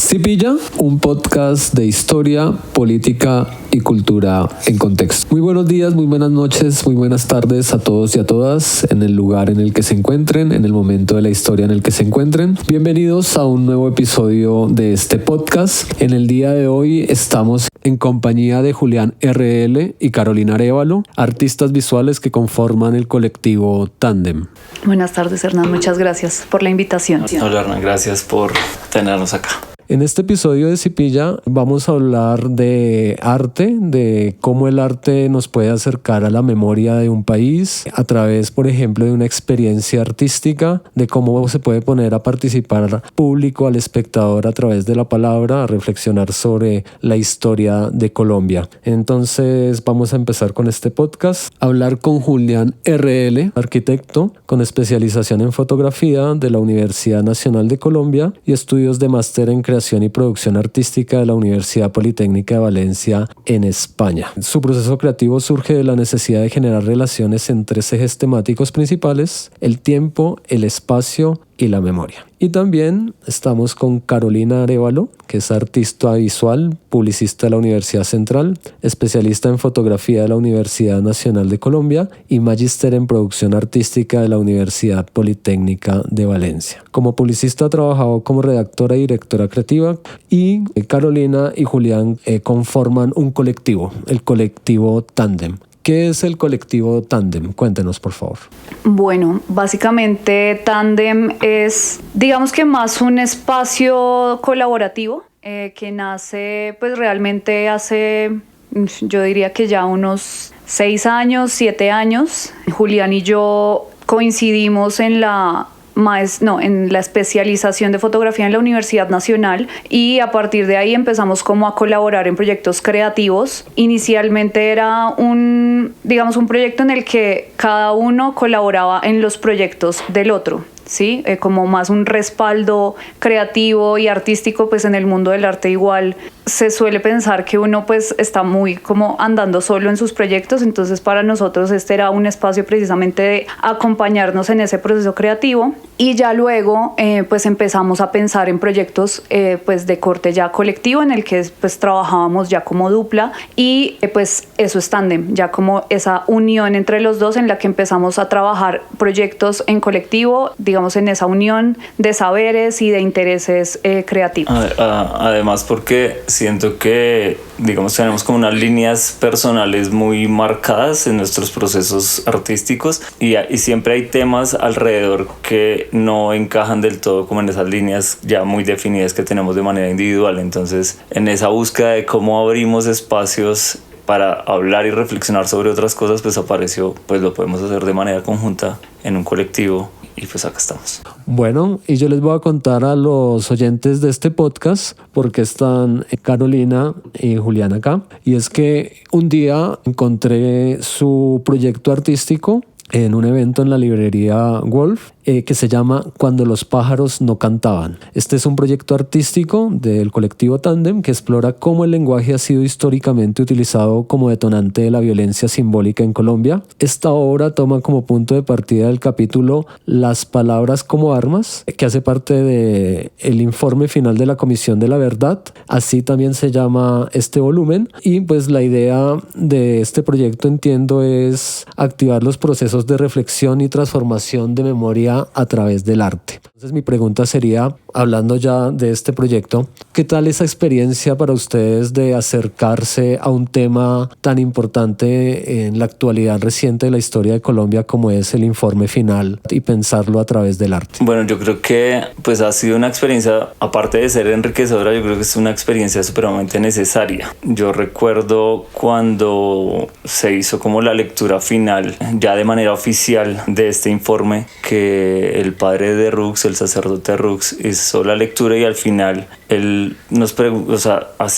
Cipilla, un podcast de historia, política y cultura en contexto. Muy buenos días, muy buenas noches, muy buenas tardes a todos y a todas en el lugar en el que se encuentren, en el momento de la historia en el que se encuentren. Bienvenidos a un nuevo episodio de este podcast. En el día de hoy estamos en compañía de Julián RL y Carolina Arévalo, artistas visuales que conforman el colectivo Tándem. Buenas tardes, Hernán. Muchas gracias por la invitación. Hola, Hernán. Gracias por tenernos acá. En este episodio de Cipilla vamos a hablar de arte, de cómo el arte nos puede acercar a la memoria de un país a través, por ejemplo, de una experiencia artística, de cómo se puede poner a participar al público, al espectador a través de la palabra, a reflexionar sobre la historia de Colombia. Entonces vamos a empezar con este podcast, a hablar con Julián RL, arquitecto con especialización en fotografía de la Universidad Nacional de Colombia y estudios de máster en creación y producción artística de la Universidad Politécnica de Valencia en España. Su proceso creativo surge de la necesidad de generar relaciones en tres ejes temáticos principales: el tiempo, el espacio y la memoria. Y también estamos con Carolina Arévalo, que es artista visual, publicista de la Universidad Central, especialista en fotografía de la Universidad Nacional de Colombia y magíster en producción artística de la Universidad Politécnica de Valencia. Como publicista ha trabajado como redactora y directora creativa, y Carolina y Julián conforman un colectivo, el colectivo Tándem. ¿Qué es el colectivo Tándem? Cuéntenos, por favor. Bueno, básicamente Tándem es, digamos que más un espacio colaborativo que nace pues realmente hace, yo diría que ya unos 6 años, 7 años. Julián y yo coincidimos en la especialización de fotografía en la Universidad Nacional, y a partir de ahí empezamos como a colaborar en proyectos creativos. Inicialmente era un proyecto en el que cada uno colaboraba en los proyectos del otro. ¿Sí? Como más un respaldo creativo y artístico, pues en el mundo del arte igual se suele pensar que uno pues está muy como andando solo en sus proyectos. Entonces para nosotros este era un espacio precisamente de acompañarnos en ese proceso creativo, y ya luego pues empezamos a pensar en proyectos pues de corte ya colectivo, en el que pues trabajábamos ya como dupla, y pues eso es Tándem, ya como esa unión entre los dos en la que empezamos a trabajar proyectos en colectivo, digamos en esa unión de saberes y de intereses creativos. Además, porque siento que, digamos, tenemos como unas líneas personales muy marcadas en nuestros procesos artísticos, y siempre hay temas alrededor que no encajan del todo como en esas líneas ya muy definidas que tenemos de manera individual. Entonces, en esa búsqueda de cómo abrimos espacios para hablar y reflexionar sobre otras cosas, pues apareció, pues lo podemos hacer de manera conjunta en un colectivo. Y pues acá estamos. Bueno, y yo les voy a contar a los oyentes de este podcast por qué están Carolina y Julián acá. Y es que un día encontré su proyecto artístico en un evento en la librería Wolf, que se llama Cuando los pájaros no cantaban. Este es un proyecto artístico del colectivo Tándem que explora cómo el lenguaje ha sido históricamente utilizado como detonante de la violencia simbólica en Colombia. Esta obra toma como punto de partida el capítulo Las palabras como armas, que hace parte del informe final de la Comisión de la Verdad. Así también se llama este volumen, y pues la idea de este proyecto, entiendo, es activar los procesos de reflexión y transformación de memoria a través del arte. Entonces mi pregunta sería, hablando ya de este proyecto, ¿qué tal esa experiencia para ustedes de acercarse a un tema tan importante en la actualidad reciente de la historia de Colombia como es el informe final, y pensarlo a través del arte? Bueno, yo creo que pues ha sido una experiencia, aparte de ser enriquecedora, yo creo que es una experiencia supremamente necesaria. Yo recuerdo cuando se hizo como la lectura final, ya de manera oficial, de este informe, que el padre de Rux, el sacerdote Rux, hizo la lectura, y al final él nos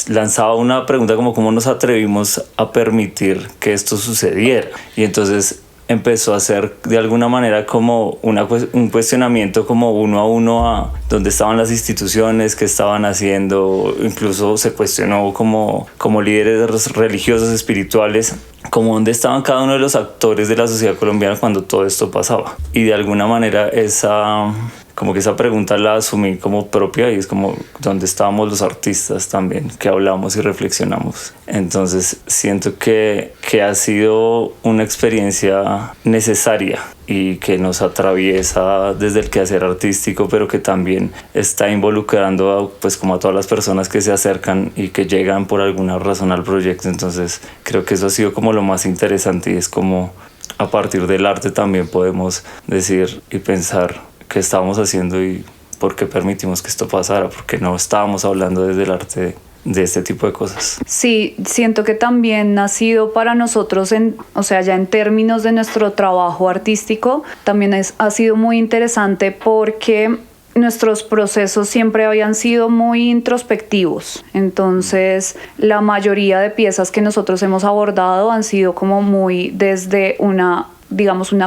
lanzaba una pregunta como cómo nos atrevimos a permitir que esto sucediera. Y entonces empezó a hacer de alguna manera como un cuestionamiento como uno a uno a dónde estaban las instituciones, qué estaban haciendo. Incluso se cuestionó como líderes religiosos, espirituales, como dónde estaban cada uno de los actores de la sociedad colombiana cuando todo esto pasaba. Y de alguna manera esa como que esa pregunta la asumí como propia y es como dónde estábamos los artistas también, que hablamos y reflexionamos. Entonces siento que ha sido una experiencia necesaria y que nos atraviesa desde el quehacer artístico, pero que también está involucrando pues como a todas las personas que se acercan y que llegan por alguna razón al proyecto. Entonces creo que eso ha sido como lo más interesante y es como a partir del arte también podemos decir y pensar qué estábamos haciendo y por qué permitimos que esto pasara, porque no estábamos hablando desde el arte de este tipo de cosas. Sí, siento que también ha sido para nosotros, o sea, ya en términos de nuestro trabajo artístico, también ha sido muy interesante porque nuestros procesos siempre habían sido muy introspectivos. Entonces, la mayoría de piezas que nosotros hemos abordado han sido como muy desde una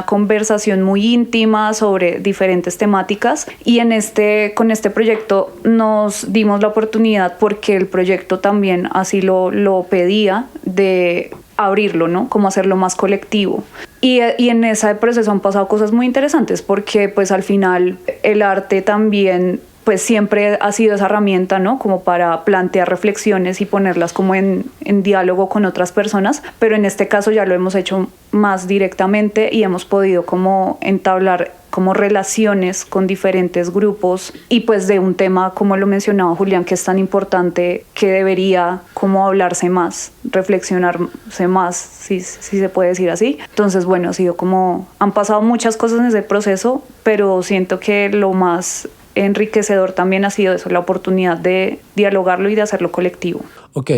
conversación muy íntima sobre diferentes temáticas, y con este proyecto nos dimos la oportunidad, porque el proyecto también así lo pedía, de abrirlo, ¿no? Como hacerlo más colectivo. Y en ese proceso han pasado cosas muy interesantes, porque pues al final el arte también pues siempre ha sido esa herramienta, ¿no? Como para plantear reflexiones y ponerlas como en diálogo con otras personas, pero en este caso ya lo hemos hecho más directamente y hemos podido como entablar como relaciones con diferentes grupos, y pues de un tema, como lo mencionaba Julián, que es tan importante, que debería como hablarse más, reflexionarse más, si se puede decir así. Entonces, bueno, han pasado muchas cosas en ese proceso, pero siento que lo más enriquecedor también ha sido eso, la oportunidad de dialogarlo y de hacerlo colectivo. Ok,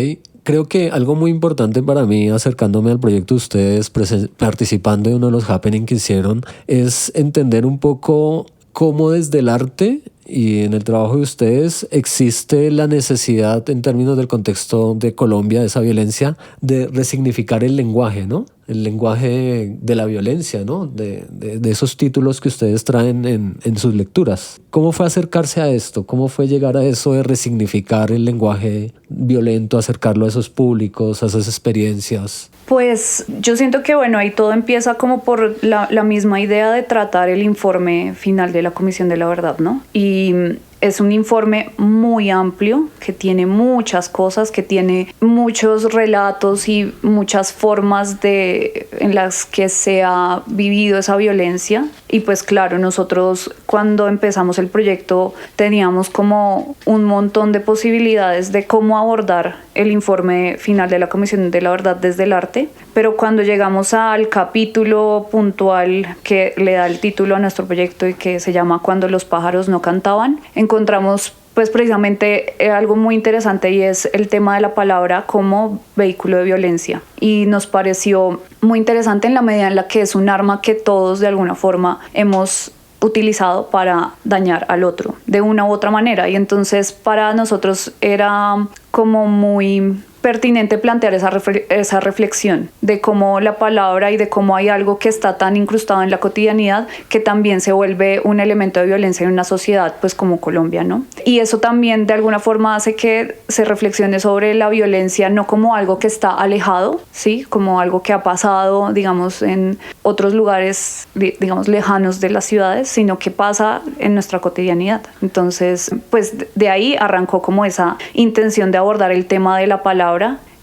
creo que algo muy importante para mí, acercándome al proyecto de ustedes, participando de uno de los happenings que hicieron, es entender un poco cómo desde el arte y en el trabajo de ustedes existe la necesidad, en términos del contexto de Colombia, de esa violencia, de resignificar el lenguaje, ¿no? El lenguaje de la violencia, ¿no? De esos títulos que ustedes traen en sus lecturas. ¿Cómo fue acercarse a esto? ¿Cómo fue llegar a eso de resignificar el lenguaje violento, acercarlo a esos públicos, a esas experiencias? Pues yo siento que bueno, ahí todo empieza como por la misma idea de tratar el informe final de la Comisión de la Verdad, ¿no? Y es un informe muy amplio, que tiene muchas cosas, que tiene muchos relatos y muchas formas en las que se ha vivido esa violencia. Y pues claro, nosotros cuando empezamos el proyecto teníamos como un montón de posibilidades de cómo abordar el informe final de la Comisión de la Verdad desde el arte, pero cuando llegamos al capítulo puntual que le da el título a nuestro proyecto y que se llama Cuando los pájaros no cantaban, encontramos pues precisamente algo muy interesante, y es el tema de la palabra como vehículo de violencia. Y nos pareció muy interesante en la medida en la que es un arma que todos de alguna forma hemos utilizado para dañar al otro de una u otra manera. Y entonces para nosotros era como muy pertinente plantear esa reflexión de cómo la palabra y de cómo hay algo que está tan incrustado en la cotidianidad que también se vuelve un elemento de violencia en una sociedad pues como Colombia, ¿no? Y eso también de alguna forma hace que se reflexione sobre la violencia no como algo que está alejado, ¿sí? Como algo que ha pasado, digamos, en otros lugares, digamos, lejanos de las ciudades, sino que pasa en nuestra cotidianidad. Entonces, pues de ahí arrancó como esa intención de abordar el tema de la palabra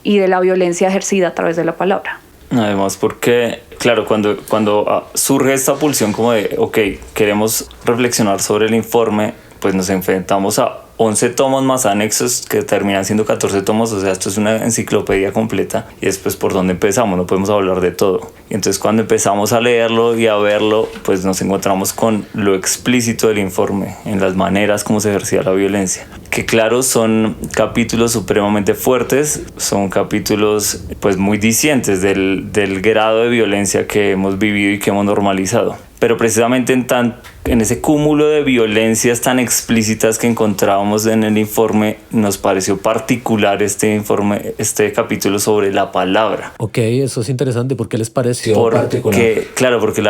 y de la violencia ejercida a través de la palabra. Además porque, claro, cuando surge esta pulsión como de, ok, queremos reflexionar sobre el informe, pues nos enfrentamos a 11 tomos más anexos que terminan siendo 14 tomos, o sea, esto es una enciclopedia completa, y después por dónde empezamos, no podemos hablar de todo. Y entonces cuando empezamos a leerlo y a verlo, pues nos encontramos con lo explícito del informe, en las maneras como se ejercía la violencia. Que claro, son capítulos supremamente fuertes, son capítulos pues muy discientes del grado de violencia que hemos vivido y que hemos normalizado. Pero precisamente en ese cúmulo de violencias tan explícitas que encontrábamos en el informe, nos pareció particular este capítulo sobre la palabra. Ok, eso es interesante. ¿Por qué les pareció particular? Claro, porque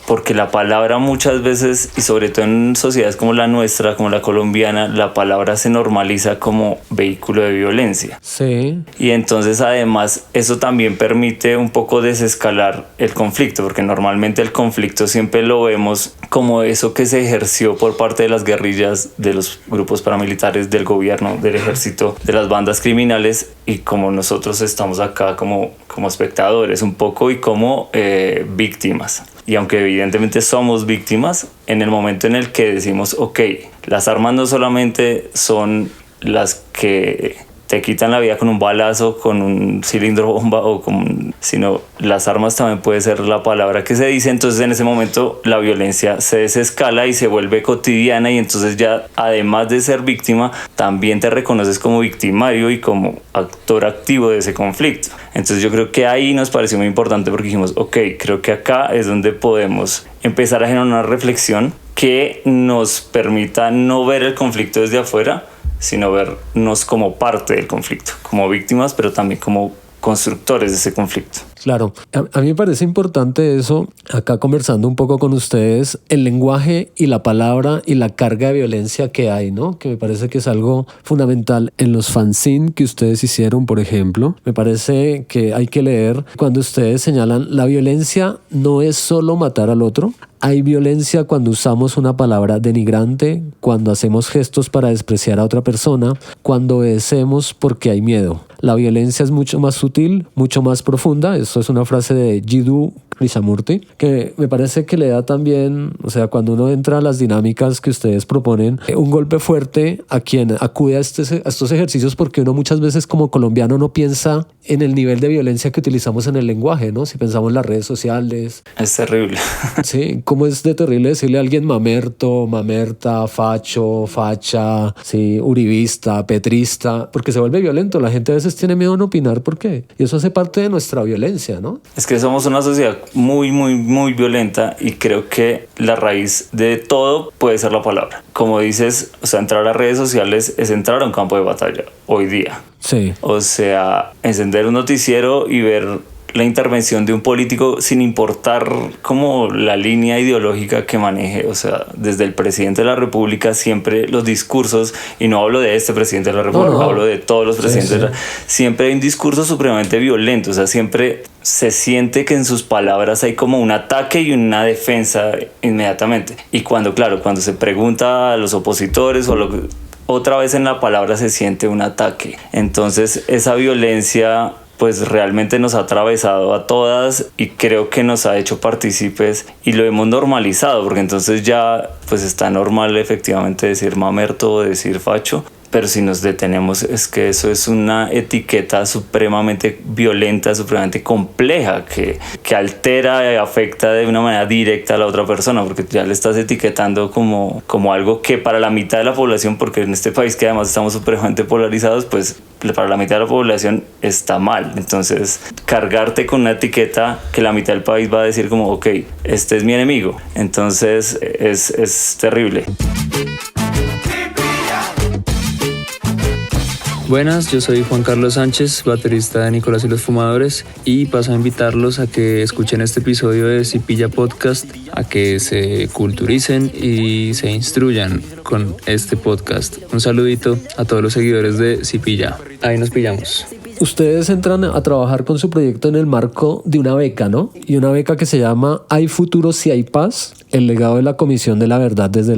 porque la palabra muchas veces, y sobre todo en sociedades como la nuestra, como la colombiana, la palabra se normaliza como vehículo de violencia. Sí. Y entonces además eso también permite un poco desescalar el conflicto, porque normalmente el conflicto siempre lo vemos como eso que se ejerció por parte de las guerrillas, de los grupos paramilitares, del gobierno, del ejército, de las bandas criminales, y como nosotros estamos acá como espectadores un poco y como víctimas. Y aunque evidentemente somos víctimas, en el momento en el que decimos, ok, las armas no solamente son las que te quitan la vida con un balazo, con un cilindro bomba, sino las armas también puede ser la palabra que se dice. Entonces en ese momento la violencia se desescala y se vuelve cotidiana, y entonces ya, además de ser víctima, también te reconoces como victimario y como actor activo de ese conflicto. Entonces yo creo que ahí nos pareció muy importante, porque dijimos, ok, creo que acá es donde podemos empezar a generar una reflexión que nos permita no ver el conflicto desde afuera, sino vernos como parte del conflicto, como víctimas, pero también como constructores de ese conflicto. Claro, a mí me parece importante eso, acá conversando un poco con ustedes, el lenguaje y la palabra y la carga de violencia que hay, ¿no? Que me parece que es algo fundamental en los fanzines que ustedes hicieron, por ejemplo. Me parece que hay que leer cuando ustedes señalan la violencia no es solo matar al otro. Hay violencia cuando usamos una palabra denigrante, cuando hacemos gestos para despreciar a otra persona, cuando obedecemos porque hay miedo. La violencia es mucho más sutil, mucho más profunda. Eso es una frase de Jiddu Krishnamurti, que me parece que le da también, o sea, cuando uno entra a las dinámicas que ustedes proponen, un golpe fuerte a quien acude a estos ejercicios, porque uno muchas veces como colombiano no piensa en el nivel de violencia que utilizamos en el lenguaje, ¿no? Si pensamos en las redes sociales. Es terrible. Sí, cómo es de terrible decirle a alguien mamerto, mamerta, facho, facha, sí, uribista, petrista, porque se vuelve violento. La gente a veces tiene miedo en opinar, ¿por qué? Y eso hace parte de nuestra violencia, ¿no? Es que somos una sociedad muy, muy, muy violenta, y creo que la raíz de todo puede ser la palabra. Como dices, o sea, entrar a redes sociales es entrar a un campo de batalla hoy día. Sí. O sea, encender un noticiero y ver la intervención de un político sin importar como la línea ideológica que maneje. O sea, desde el presidente de la República, siempre los discursos, y no hablo de este presidente de la República, hablo de todos los presidentes, siempre hay un discurso supremamente violento. O sea, siempre se siente que en sus palabras hay como un ataque y una defensa inmediatamente. Y cuando se pregunta a los opositores otra vez en la palabra se siente un ataque. Entonces esa violencia pues realmente nos ha atravesado a todas, y creo que nos ha hecho partícipes y lo hemos normalizado, porque entonces ya pues está normal efectivamente decir mamerto o decir facho. Pero si nos detenemos, es que eso es una etiqueta supremamente violenta, supremamente compleja, que altera y afecta de una manera directa a la otra persona, porque ya le estás etiquetando como algo que para la mitad de la población, porque en este país que además estamos supremamente polarizados, pues para la mitad de la población está mal. Entonces, cargarte con una etiqueta que la mitad del país va a decir como, ok, este es mi enemigo. Entonces, es terrible. Buenas, yo soy Juan Carlos Sánchez, baterista de Nicolás y los Fumadores, y paso a invitarlos a que escuchen este episodio de Cipilla Podcast, a que se culturicen y se instruyan con este podcast. Un saludito a todos los seguidores de Cipilla. Ahí nos pillamos. Ustedes entran a trabajar con su proyecto en el marco de una beca, ¿no? Y una beca que se llama Hay futuro si hay paz, el legado de la Comisión de la Verdad desde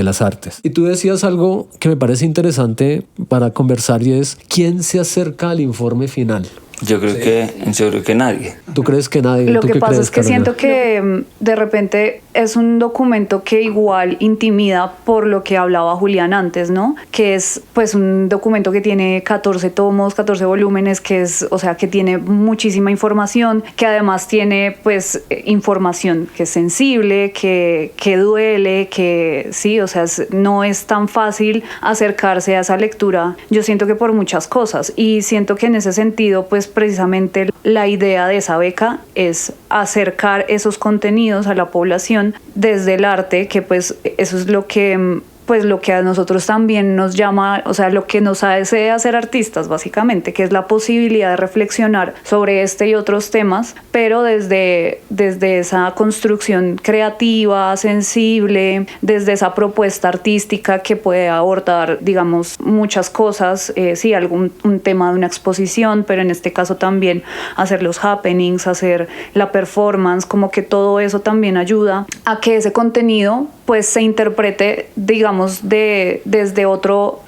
las Artes. Y tú decías algo que me parece interesante para conversar, y es ¿quién se acerca al informe final? Yo creo que nadie. ¿Tú crees que nadie? Lo ¿Tú que qué pasa crees, es que Carolina? siento que de repente es un documento que igual intimida, por lo que hablaba Julián antes, ¿no? Que es pues un documento que tiene 14 tomos, 14 volúmenes, que es, o sea, que tiene muchísima información, que además tiene pues información que es sensible, que duele, que sí, o sea, no es tan fácil acercarse a esa lectura. Yo siento que por muchas cosas, y siento que en ese sentido pues precisamente la idea de esa beca es acercar esos contenidos a la población desde el arte, que pues eso es lo que pues lo que a nosotros también nos llama, o sea, lo que nos hace hacer artistas básicamente, que es la posibilidad de reflexionar sobre este y otros temas, pero desde esa construcción creativa, sensible, desde esa propuesta artística que puede abordar, digamos, muchas cosas, sí, un tema de una exposición, pero en este caso también hacer los happenings, hacer la performance, como que todo eso también ayuda a que ese contenido pues se interprete, digamos, desde otro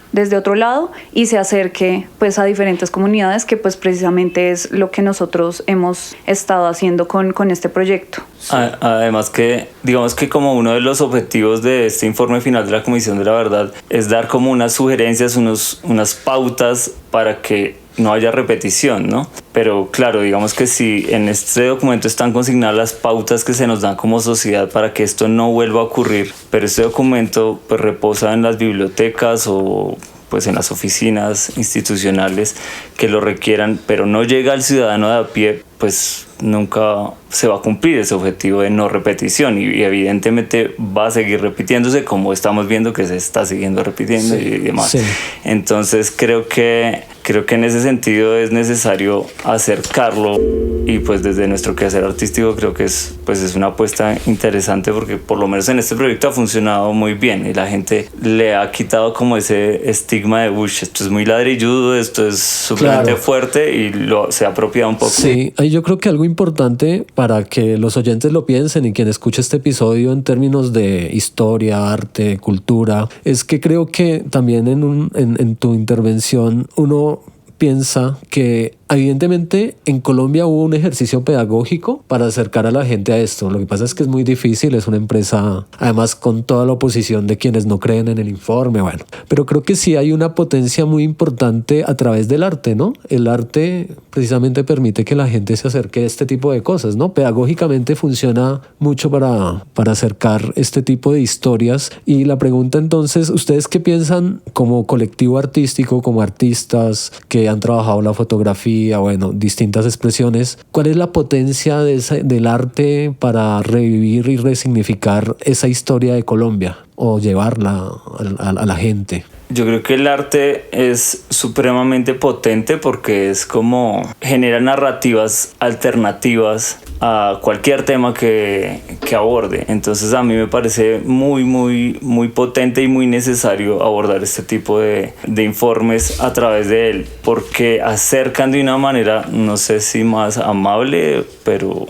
lado y se acerque pues a diferentes comunidades, que pues precisamente es lo que nosotros hemos estado haciendo con este proyecto. Sí. Además que digamos que como uno de los objetivos de este informe final de la Comisión de la Verdad es dar como unas sugerencias, unas pautas para que no haya repetición, ¿no? Pero claro, digamos que si en este documento están consignadas las pautas que se nos dan como sociedad para que esto no vuelva a ocurrir, pero este documento pues reposa en las bibliotecas o pues en las oficinas institucionales que lo requieran, pero no llega al ciudadano de a pie, pues nunca se va a cumplir ese objetivo de no repetición y evidentemente va a seguir repitiéndose, como estamos viendo que se está siguiendo repitiendo, sí, y demás. Sí. Entonces creo que en ese sentido es necesario acercarlo y pues desde nuestro quehacer artístico creo que es una apuesta interesante, porque por lo menos en este proyecto ha funcionado muy bien y la gente le ha quitado como ese estigma de esto es muy ladrilludo, esto es supremamente fuerte, y se ha apropiado un poco. Sí, yo creo que algo importante para que los oyentes lo piensen y quien escuche este episodio en términos de historia, arte, cultura, es que creo que también en tu intervención uno piensa que evidentemente en Colombia hubo un ejercicio pedagógico para acercar a la gente a esto. Lo que pasa es que es muy difícil, es una empresa además con toda la oposición de quienes no creen en el informe, bueno, pero creo que sí hay una potencia muy importante a través del arte, ¿no? El arte precisamente permite que la gente se acerque a este tipo de cosas, ¿no? Pedagógicamente funciona mucho para acercar este tipo de historias. Y la pregunta entonces, ¿ustedes qué piensan como colectivo artístico, como artistas que han trabajado la fotografía, bueno, distintas expresiones? ¿Cuál es la potencia del arte para revivir y resignificar esa historia de Colombia o llevarla a la gente? Yo creo que el arte es supremamente potente porque es como genera narrativas alternativas a cualquier tema que aborde. Entonces a mí me parece muy, muy, muy potente y muy necesario abordar este tipo de informes a través de él, porque acercan de una manera, no sé si más amable, pero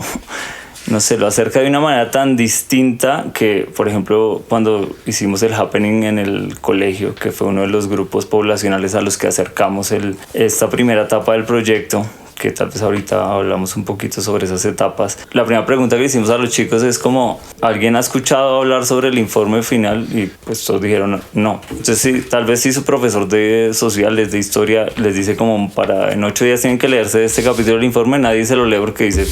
no sé, lo acerca de una manera tan distinta que, por ejemplo, cuando hicimos el happening en el colegio, que fue uno de los grupos poblacionales a los que acercamos esta primera etapa del proyecto, que tal vez ahorita hablamos un poquito sobre esas etapas. La primera pregunta que hicimos a los chicos es como, ¿alguien ha escuchado hablar sobre el informe final? Y pues todos dijeron no. Entonces sí, tal vez si su profesor de sociales, de historia, les dice como en 8 días tienen que leerse este capítulo del informe, nadie se lo lee porque dice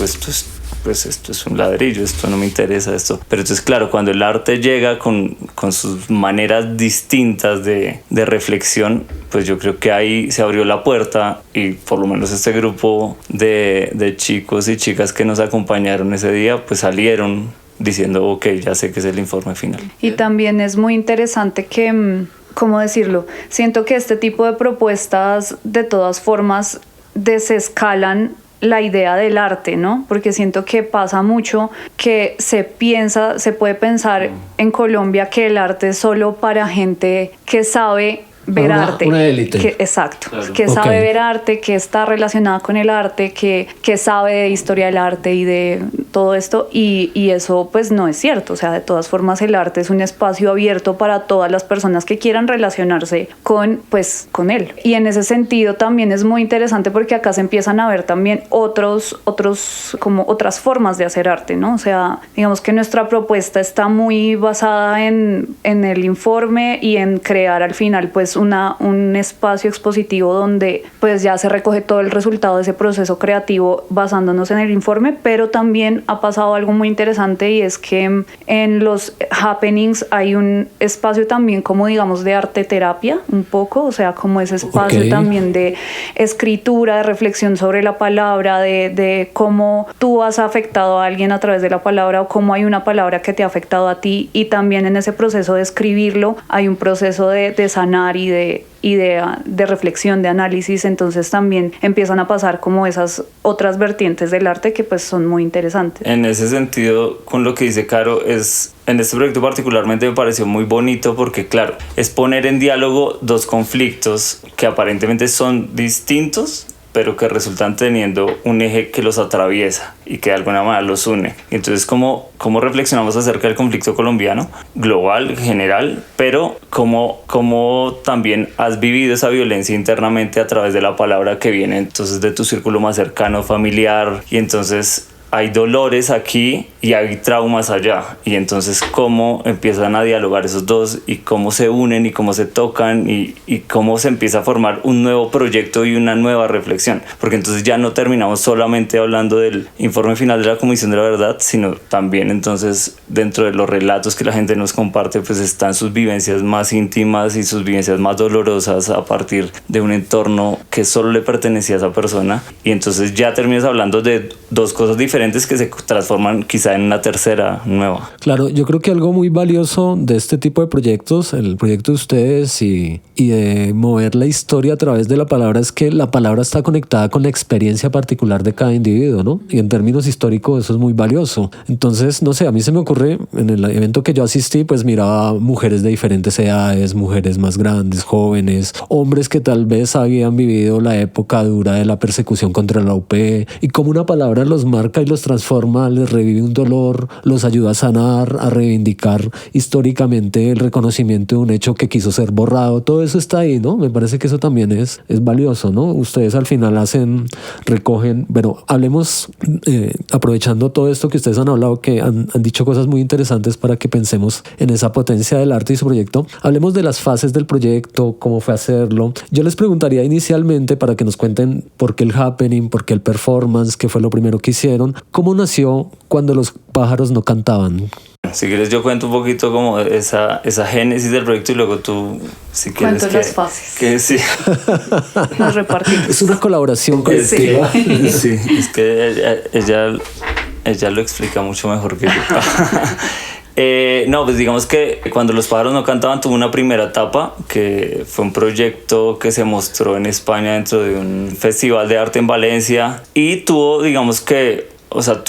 pues esto es un ladrillo, esto no me interesa esto. Pero entonces claro, cuando el arte llega con sus maneras distintas de reflexión, pues yo creo que ahí se abrió la puerta y por lo menos este grupo de chicos y chicas que nos acompañaron ese día pues salieron diciendo ok, ya sé que es el informe final. Y también es muy interesante que, ¿cómo decirlo? Siento que este tipo de propuestas de todas formas desescalan la idea del arte, ¿no? Porque siento que pasa mucho que se puede pensar en Colombia que el arte es solo para gente que sabe ver arte. Una élite. Exacto. Claro. Que sabe ver arte, que está relacionada con el arte, que sabe de historia del arte y de todo esto. Y eso pues no es cierto. O sea, de todas formas el arte es un espacio abierto para todas las personas que quieran relacionarse con él. Y en ese sentido también es muy interesante porque acá se empiezan a ver también otras formas de hacer arte, ¿no? O sea, digamos que nuestra propuesta está muy basada en el informe y en crear al final pues un espacio expositivo donde pues ya se recoge todo el resultado de ese proceso creativo basándonos en el informe, pero también también ha pasado algo muy interesante, y es que en los happenings hay un espacio también como digamos de arte terapia un poco, o sea, como ese espacio también de escritura, de reflexión sobre la palabra, de cómo tú has afectado a alguien a través de la palabra o cómo hay una palabra que te ha afectado a ti, y también en ese proceso de escribirlo hay un proceso de sanar y de reflexión, de análisis. Entonces también empiezan a pasar como esas otras vertientes del arte que pues son muy interesantes. En ese sentido, con lo que dice Caro, en este proyecto particularmente me pareció muy bonito porque, claro, es poner en diálogo dos conflictos que aparentemente son distintos, pero que resultan teniendo un eje que los atraviesa y que de alguna manera los une. Entonces, ¿cómo reflexionamos acerca del conflicto colombiano? Global, general, pero ¿cómo también has vivido esa violencia internamente a través de la palabra que viene entonces de tu círculo más cercano, familiar? Y entonces hay dolores aquí y hay traumas allá, y entonces cómo empiezan a dialogar esos dos y cómo se unen y cómo se tocan y cómo se empieza a formar un nuevo proyecto y una nueva reflexión, porque entonces ya no terminamos solamente hablando del informe final de la Comisión de la Verdad, sino también entonces dentro de los relatos que la gente nos comparte pues están sus vivencias más íntimas y sus vivencias más dolorosas a partir de un entorno que solo le pertenecía a esa persona, y entonces ya terminas hablando de dos cosas diferentes que se transforman quizá en una tercera nueva. Claro, yo creo que algo muy valioso de este tipo de proyectos, el proyecto de ustedes y de mover la historia a través de la palabra, es que la palabra está conectada con la experiencia particular de cada individuo, ¿no? Y en términos históricos eso es muy valioso. Entonces, no sé, a mí se me ocurre, en el evento que yo asistí, pues miraba mujeres de diferentes edades, mujeres más grandes, jóvenes, hombres que tal vez habían vivido la época dura de la persecución contra la UP, y como una palabra los marca y los transforma, les revive un dolor, los ayuda a sanar, a reivindicar históricamente el reconocimiento de un hecho que quiso ser borrado. Todo eso está ahí, ¿no? Me parece que eso también es valioso, ¿no? Ustedes al final recogen, bueno, hablemos, aprovechando todo esto que ustedes han hablado, que han dicho cosas muy interesantes para que pensemos en esa potencia del arte y su proyecto. Hablemos de las fases del proyecto, cómo fue hacerlo. Yo les preguntaría inicialmente, para que nos cuenten por qué el happening, por qué el performance, qué fue lo primero que hicieron, cómo nació Cuando los pájaros no cantaban. Si quieres yo cuento un poquito como esa génesis del proyecto y luego tú, si quieres, cuento las fases. Que sí. Nos repartimos. Es una colaboración colectiva. Sí, es que ella lo explica mucho mejor que yo. No, pues digamos que Cuando los pájaros no cantaban tuvo una primera etapa que fue un proyecto que se mostró en España dentro de un festival de arte en Valencia, y tuvo, digamos que, o sea,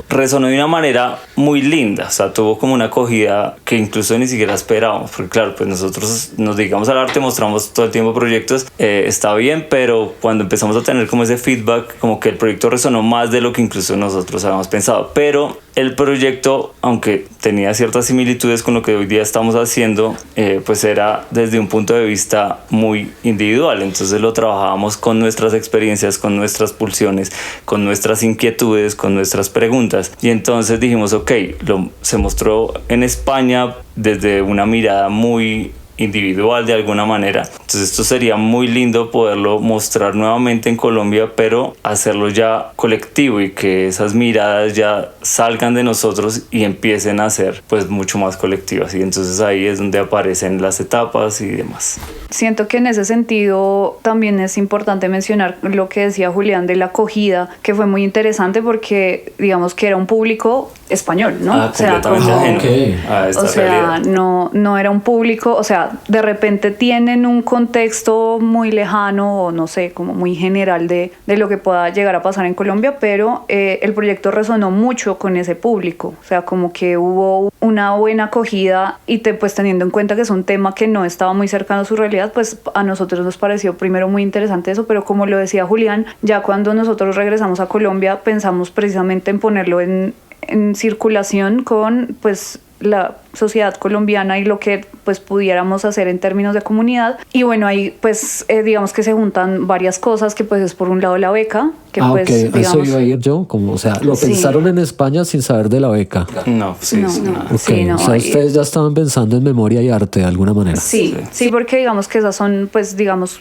resonó de una manera muy linda, o sea, tuvo como una acogida que incluso ni siquiera esperábamos, porque claro, pues nosotros nos dedicamos al arte, mostramos todo el tiempo proyectos, está bien, pero cuando empezamos a tener como ese feedback, como que el proyecto resonó más de lo que incluso nosotros habíamos pensado, pero el proyecto, aunque tenía ciertas similitudes con lo que hoy día estamos haciendo, pues era desde un punto de vista muy individual, entonces lo trabajábamos con nuestras experiencias, con nuestras pulsiones, con nuestras inquietudes, con nuestras preguntas, y entonces dijimos, ok, se mostró en España desde una mirada muy individual de alguna manera, entonces esto sería muy lindo poderlo mostrar nuevamente en Colombia, pero hacerlo ya colectivo y que esas miradas ya salgan de nosotros y empiecen a ser pues mucho más colectivas, y entonces ahí es donde aparecen las etapas y demás. Siento que en ese sentido también es importante mencionar lo que decía Julián de la acogida, que fue muy interesante porque digamos que era un público español, ¿no? O sea, completamente ajeno a esta realidad. No era un público, o sea, de repente tienen un contexto muy lejano o no sé, como muy general de lo que pueda llegar a pasar en Colombia, pero el proyecto resonó mucho con ese público, o sea, como que hubo una buena acogida, y pues teniendo en cuenta que es un tema que no estaba muy cercano a su realidad, pues a nosotros nos pareció primero muy interesante eso, pero como lo decía Julián, ya cuando nosotros regresamos a Colombia pensamos precisamente en ponerlo en circulación con pues sociedad colombiana y lo que pues pudiéramos hacer en términos de comunidad. Y bueno, ahí pues digamos que se juntan varias cosas, que pues es por un lado la beca, que pues ok, digamos, eso iba a ir yo, como, o sea, lo Sí. pensaron en España sin saber de la beca. No, sí, No, sí, no. nada. Ok, Sí, no, o sea, ahí- ustedes ya estaban pensando en memoria y arte de alguna manera. Sí, porque digamos que esas son, pues, digamos,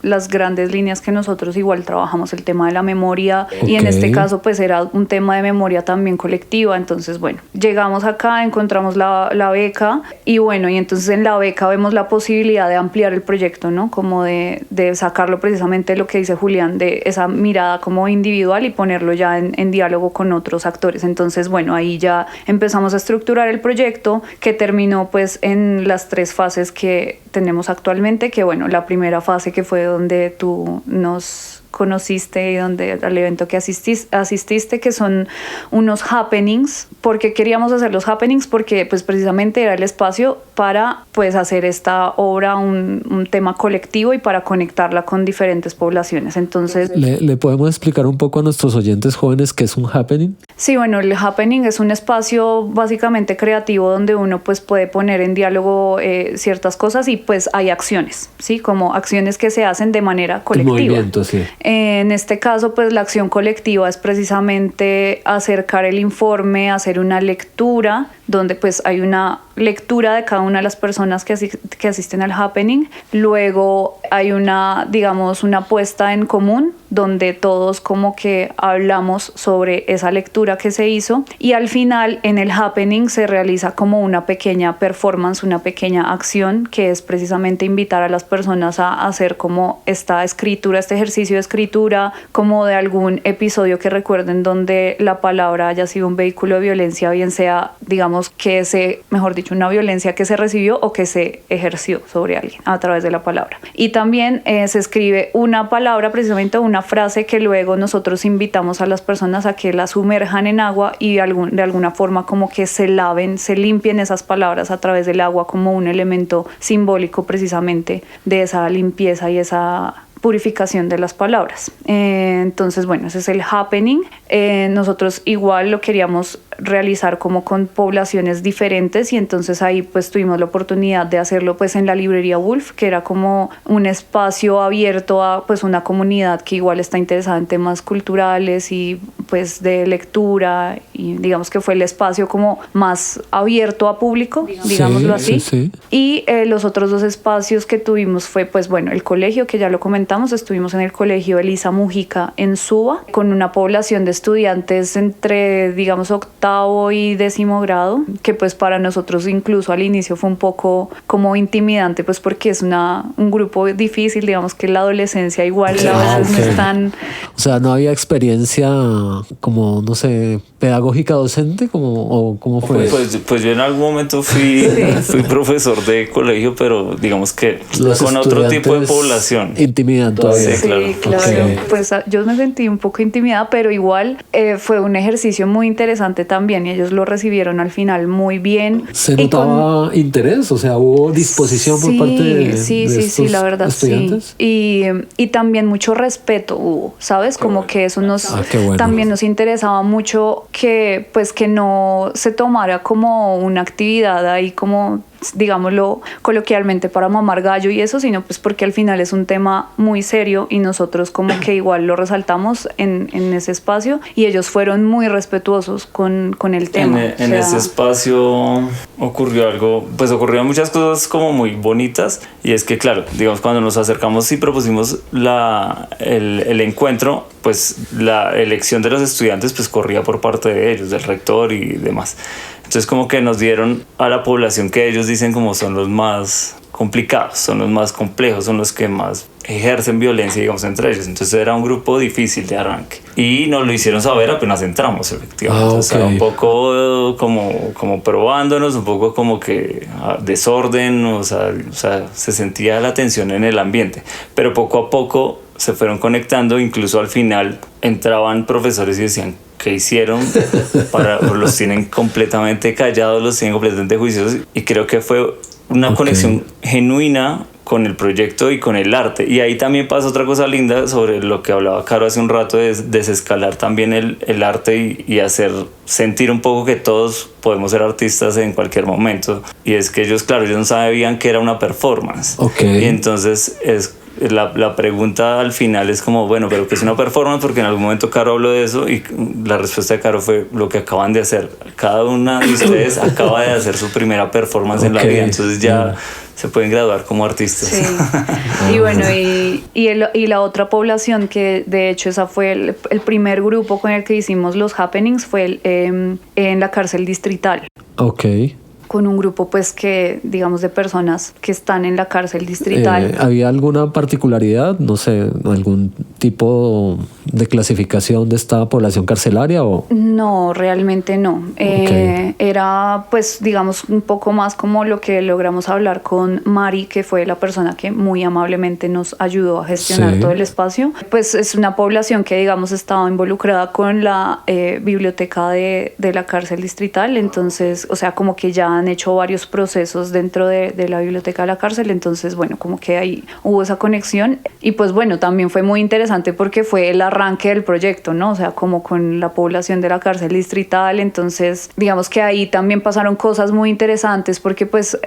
las grandes líneas que nosotros igual trabajamos, el tema de la memoria, y en Ok. este caso, pues, era un tema de memoria también colectiva. Entonces, bueno, llegamos acá, encontramos la beca, y bueno, y entonces en la beca vemos la posibilidad de ampliar el proyecto, ¿no? Como de sacarlo precisamente lo que dice Julián, de esa mirada como individual y ponerlo ya en diálogo con otros actores. Entonces, bueno, ahí ya empezamos a estructurar el proyecto, que terminó pues en las 3 fases que tenemos actualmente, que bueno, la primera fase, que fue donde tú nos conociste y donde al evento que asististe, que son unos happenings. ¿Por qué queríamos hacer los happenings? Porque pues precisamente era el espacio para pues hacer esta obra un tema colectivo y para conectarla con diferentes poblaciones. Entonces, ¿Le podemos explicar un poco a nuestros oyentes jóvenes qué es un happening? sí, bueno, el happening es un espacio básicamente creativo donde uno pues puede poner en diálogo ciertas cosas, y pues hay acciones, ¿sí? Como acciones que se hacen de manera El colectiva. movimiento, sí. En este caso, pues la acción colectiva es precisamente acercar el informe, hacer una lectura, donde pues hay una lectura de cada una de las personas que asisten al happening. Luego hay una, digamos, una puesta en común, donde todos como que hablamos sobre esa lectura que se hizo, y al final en el happening se realiza como una pequeña performance, una pequeña acción, que es precisamente invitar a las personas a hacer como esta escritura, este ejercicio de escritura, como de algún episodio que recuerden donde la palabra haya sido un vehículo de violencia, bien sea, digamos, mejor dicho, una violencia que se recibió o que se ejerció sobre alguien a través de la palabra. Y también se escribe una palabra, precisamente una frase, que luego nosotros invitamos a las personas a que la sumerjan en agua y de alguna forma como que se limpien esas palabras a través del agua, como un elemento simbólico precisamente de esa limpieza y esa purificación de las palabras. Entonces, bueno, ese es el happening. Nosotros igual lo queríamos realizar como con poblaciones diferentes, y entonces ahí pues tuvimos la oportunidad de hacerlo pues en la librería Wolf, que era como un espacio abierto a pues una comunidad que igual está interesada en temas culturales y pues de lectura, y digamos que fue el espacio como más abierto a público, digámoslo así. Sí. Y los otros 2 espacios que tuvimos fue pues bueno, el colegio, que ya lo comentamos, estuvimos en el colegio Elisa Mujica en Suba, con una población de estudiantes entre, digamos, 8º y 10º grado, que pues para nosotros incluso al inicio fue un poco como intimidante, pues porque es un grupo difícil, digamos que la adolescencia igual a veces no es tan... O sea, no había experiencia como, no sé, pedagógica docente, o cómo fue. Pues yo en algún momento fui profesor de colegio, pero digamos que Los con otro tipo de estudiantes población. intimidan todavía. Sí, claro. Ok. Pues yo me sentí un poco intimidada, pero igual fue un ejercicio muy interesante también, y ellos lo recibieron al final muy bien. ¿Se Y con- notaba interés? O sea, ¿hubo disposición por parte de sí, estos la verdad, estudiantes? sí. Y también mucho respeto hubo, ¿sabes? Como que eso qué bueno. también nos interesaba mucho, que pues que no se tomara como una actividad ahí como, digámoslo coloquialmente, para mamar gallo y eso, sino pues porque al final es un tema muy serio, y nosotros como que igual lo resaltamos en ese espacio, y ellos fueron muy respetuosos con el tema. En ese espacio ocurrieron muchas cosas como muy bonitas, y es que claro, digamos, cuando nos acercamos y propusimos el encuentro, pues la elección de los estudiantes pues corría por parte de ellos, del rector y demás. Entonces como que nos dieron a la población que ellos dicen como son los más complicados, son los más complejos, son los que más ejercen violencia, digamos, entre ellos. Entonces era un grupo difícil de arranque. Y nos lo hicieron saber apenas entramos, efectivamente. Ah, O sea, ok. un poco como probándonos, un poco como que desorden, o sea, se sentía la tensión en el ambiente. Pero poco a poco se fueron conectando, incluso al final entraban profesores y decían, ¿qué hicieron? Los tienen completamente callados, los tienen completamente juiciosos, y creo que fue una conexión genuina con el proyecto y con el arte. Y ahí también pasa otra cosa linda sobre lo que hablaba Caro hace un rato, de desescalar también el arte y hacer sentir un poco que todos podemos ser artistas en cualquier momento. Y es que ellos no sabían que era una performance. Okay. Y entonces la pregunta al final es como, bueno, pero ¿qué es una performance? Porque en algún momento Caro habló de eso y la respuesta de Caro fue lo que acaban de hacer. Cada una de ustedes acaba de hacer su primera performance en la vida, entonces ya se pueden graduar como artistas. Sí. Y bueno, y la otra población que de hecho esa fue el primer grupo con el que hicimos los happenings fue en la cárcel distrital. Ok. Con un grupo pues que digamos de personas que están en la cárcel distrital. ¿Había alguna particularidad, no sé, algún tipo de clasificación de esta población carcelaria o? No, realmente no. Okay. Era pues digamos un poco más como lo que logramos hablar con Mari, que fue la persona que muy amablemente nos ayudó a gestionar todo el espacio. Pues es una población que digamos estaba involucrada con la biblioteca de la cárcel distrital, entonces, o sea, como que ya han hecho varios procesos dentro de la biblioteca de la cárcel, entonces bueno, como que ahí hubo esa conexión y pues bueno, también fue muy interesante porque fue el arranque del proyecto, ¿no? O sea, como con la población de la cárcel distrital, entonces digamos que ahí también pasaron cosas muy interesantes porque pues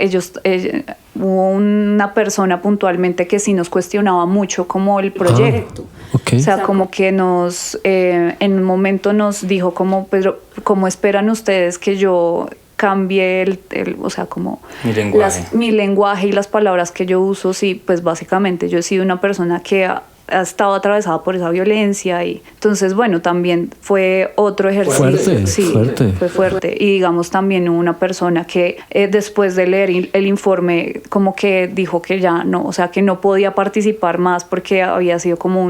hubo una persona puntualmente que sí nos cuestionaba mucho como el proyecto. Okay. O sea, como que en un momento nos dijo como, pero ¿cómo esperan ustedes que yo cambie o sea, como mi lenguaje y las palabras que yo uso? Sí, pues básicamente yo he sido una persona que ha estado atravesada por esa violencia y entonces bueno, también fue otro ejercicio. Fuerte, sí, fuerte. Fue fuerte. Y digamos también hubo una persona que después de leer el informe como que dijo que ya no, o sea, que no podía participar más porque había sido como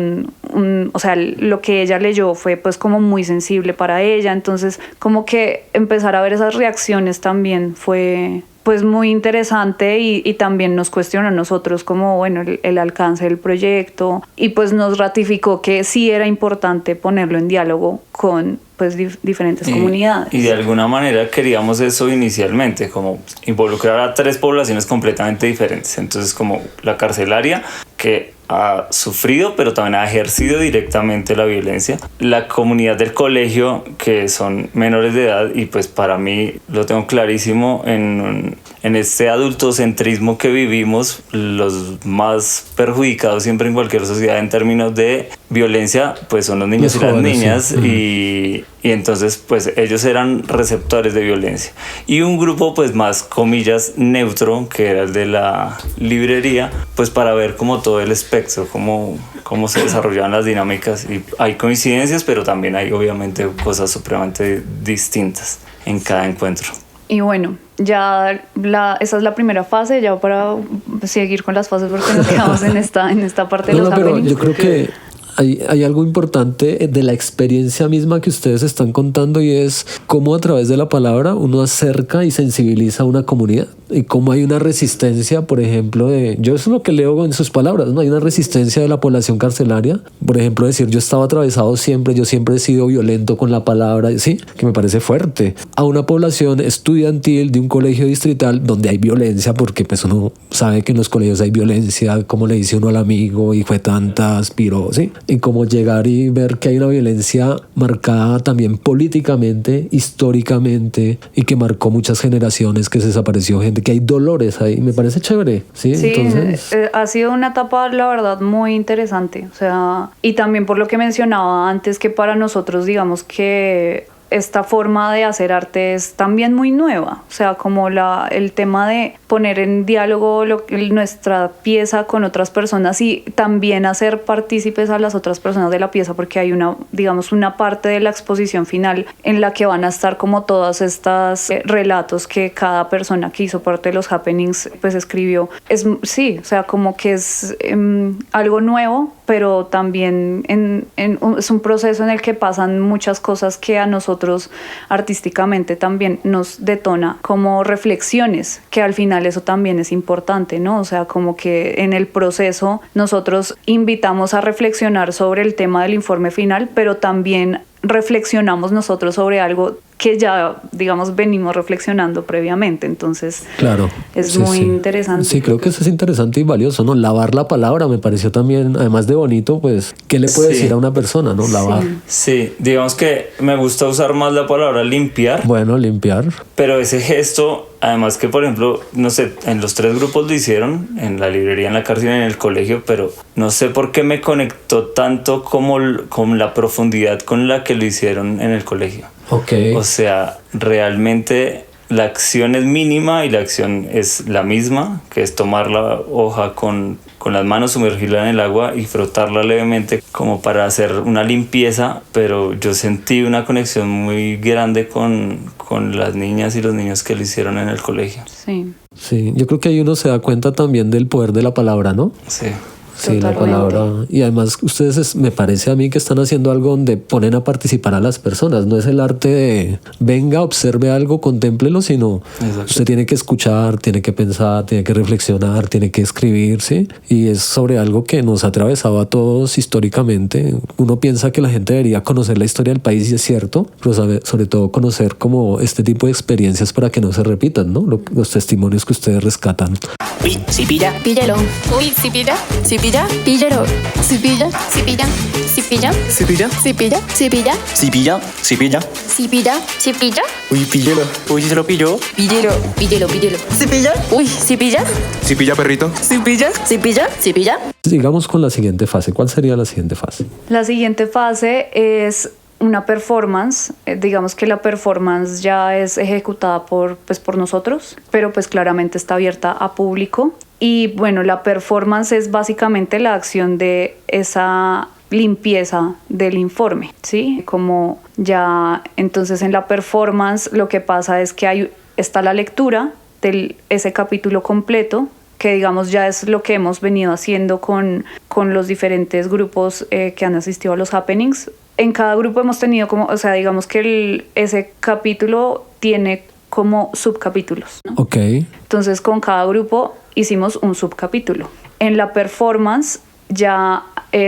o sea, lo que ella leyó fue pues como muy sensible para ella, entonces como que empezar a ver esas reacciones también fue pues muy interesante y también nos cuestionó a nosotros como bueno el alcance del proyecto y pues nos ratificó que sí era importante ponerlo en diálogo con pues diferentes comunidades. Y de alguna manera queríamos eso inicialmente, como involucrar a 3 poblaciones completamente diferentes. Entonces como la carcelaria, que ha sufrido pero también ha ejercido directamente la violencia, la comunidad del colegio, que son menores de edad, y pues para mí lo tengo clarísimo, en este adultocentrismo que vivimos, los más perjudicados siempre en cualquier sociedad en términos de violencia pues son los niños y las niñas, sí. Y entonces pues ellos eran receptores de violencia, y un grupo pues más comillas neutro, que era el de la librería, pues para ver como todo el espectro, cómo se desarrollaban las dinámicas, y hay coincidencias pero también hay obviamente cosas supremamente distintas en cada encuentro. Y bueno, ya esa es la primera fase, ya para seguir con las fases porque nos quedamos en esta parte de los happenings. Pero yo creo que hay algo importante de la experiencia misma que ustedes están contando, y es cómo a través de la palabra uno acerca y sensibiliza a una comunidad, y cómo hay una resistencia, por ejemplo, yo eso es lo que leo en sus palabras, ¿no? Hay una resistencia de la población carcelaria, por ejemplo, decir yo estaba atravesado siempre, yo siempre he sido violento con la palabra, sí, que me parece fuerte, a una población estudiantil de un colegio distrital donde hay violencia, porque pues uno sabe que en los colegios hay violencia, como le dice uno al amigo, y fue tanta, aspiró, ¿sí? Y como llegar y ver que hay una violencia marcada también políticamente, históricamente, y que marcó muchas generaciones, que se desapareció gente, que hay dolores ahí, me parece chévere. Sí, entonces ha sido una etapa, la verdad, muy interesante. O sea, y también por lo que mencionaba antes, que para nosotros, digamos que esta forma de hacer arte es también muy nueva, o sea, como el tema de poner en diálogo nuestra pieza con otras personas y también hacer partícipes a las otras personas de la pieza, porque hay una parte de la exposición final en la que van a estar como todas estas relatos que cada persona que hizo parte de los happenings pues escribió. Sí, o sea, como que es algo nuevo, pero también es un proceso en el que pasan muchas cosas que a nosotros artísticamente también nos detona como reflexiones, que al final eso también es importante, ¿no? O sea, como que en el proceso nosotros invitamos a reflexionar sobre el tema del informe final, pero también reflexionamos nosotros sobre algo que ya, digamos, venimos reflexionando previamente. Entonces, claro, es muy interesante. Sí, creo que eso es interesante y valioso, ¿no? Lavar la palabra me pareció también, además de bonito, pues, ¿qué le puede decir a una persona, no? Lavar. Sí, digamos que me gusta usar más la palabra limpiar. Bueno, limpiar. Pero ese gesto, además que, por ejemplo, no sé, en los 3 grupos lo hicieron, en la librería, en la cárcel, en el colegio, pero no sé por qué me conectó tanto como con la profundidad con la que lo hicieron en el colegio. Okay. O sea, realmente la acción es mínima y la acción es la misma, que es tomar la hoja con las manos, sumergirla en el agua y frotarla levemente como para hacer una limpieza, pero yo sentí una conexión muy grande con las niñas y los niños que lo hicieron en el colegio. Sí. Sí, yo creo que ahí uno se da cuenta también del poder de la palabra, ¿no? Sí. Sí, Totalmente. la palabra. Y además ustedes, me parece a mí que están haciendo algo donde ponen a participar a las personas. No es el arte de venga, observe algo, contémplelo, sino Exacto. usted tiene que escuchar, tiene que pensar, tiene que reflexionar, tiene que escribir, ¿sí? Y es sobre algo que nos ha atravesado a todos históricamente. Uno piensa que la gente debería conocer la historia del país y es cierto, pero sobre todo conocer como este tipo de experiencias para que no se repitan, ¿no? Los testimonios que ustedes rescatan. Uy, si pilla. Píllalo. Uy, si pilla. Si pilla, píllalo. Si pilla, Si pilla. Si pilla. si pilla, si pilla, si pilla, Si pilla. Si pilla. si pilla, Si pilla. uy, píllalo. Uy, si se lo pilló. Píllelo. Píllelo, píllelo. Si pilla, uy, si pilla, Si pilla, perrito. si pilla, si pilla, si pilla. Sigamos con la siguiente fase. ¿Cuál sería la siguiente fase? La siguiente fase es una performance. Digamos que la performance ya es ejecutada por nosotros, pero pues claramente está abierta a público. Y bueno, la performance es básicamente la acción de esa limpieza del informe, ¿sí? Como ya entonces en la performance lo que pasa es que está la lectura de ese capítulo completo, que digamos ya es lo que hemos venido haciendo con los diferentes grupos que han asistido a los happenings. En cada grupo hemos tenido digamos que ese capítulo tiene como subcapítulos, ¿no? Ok. Entonces con cada grupo hicimos un subcapítulo. En la performance ya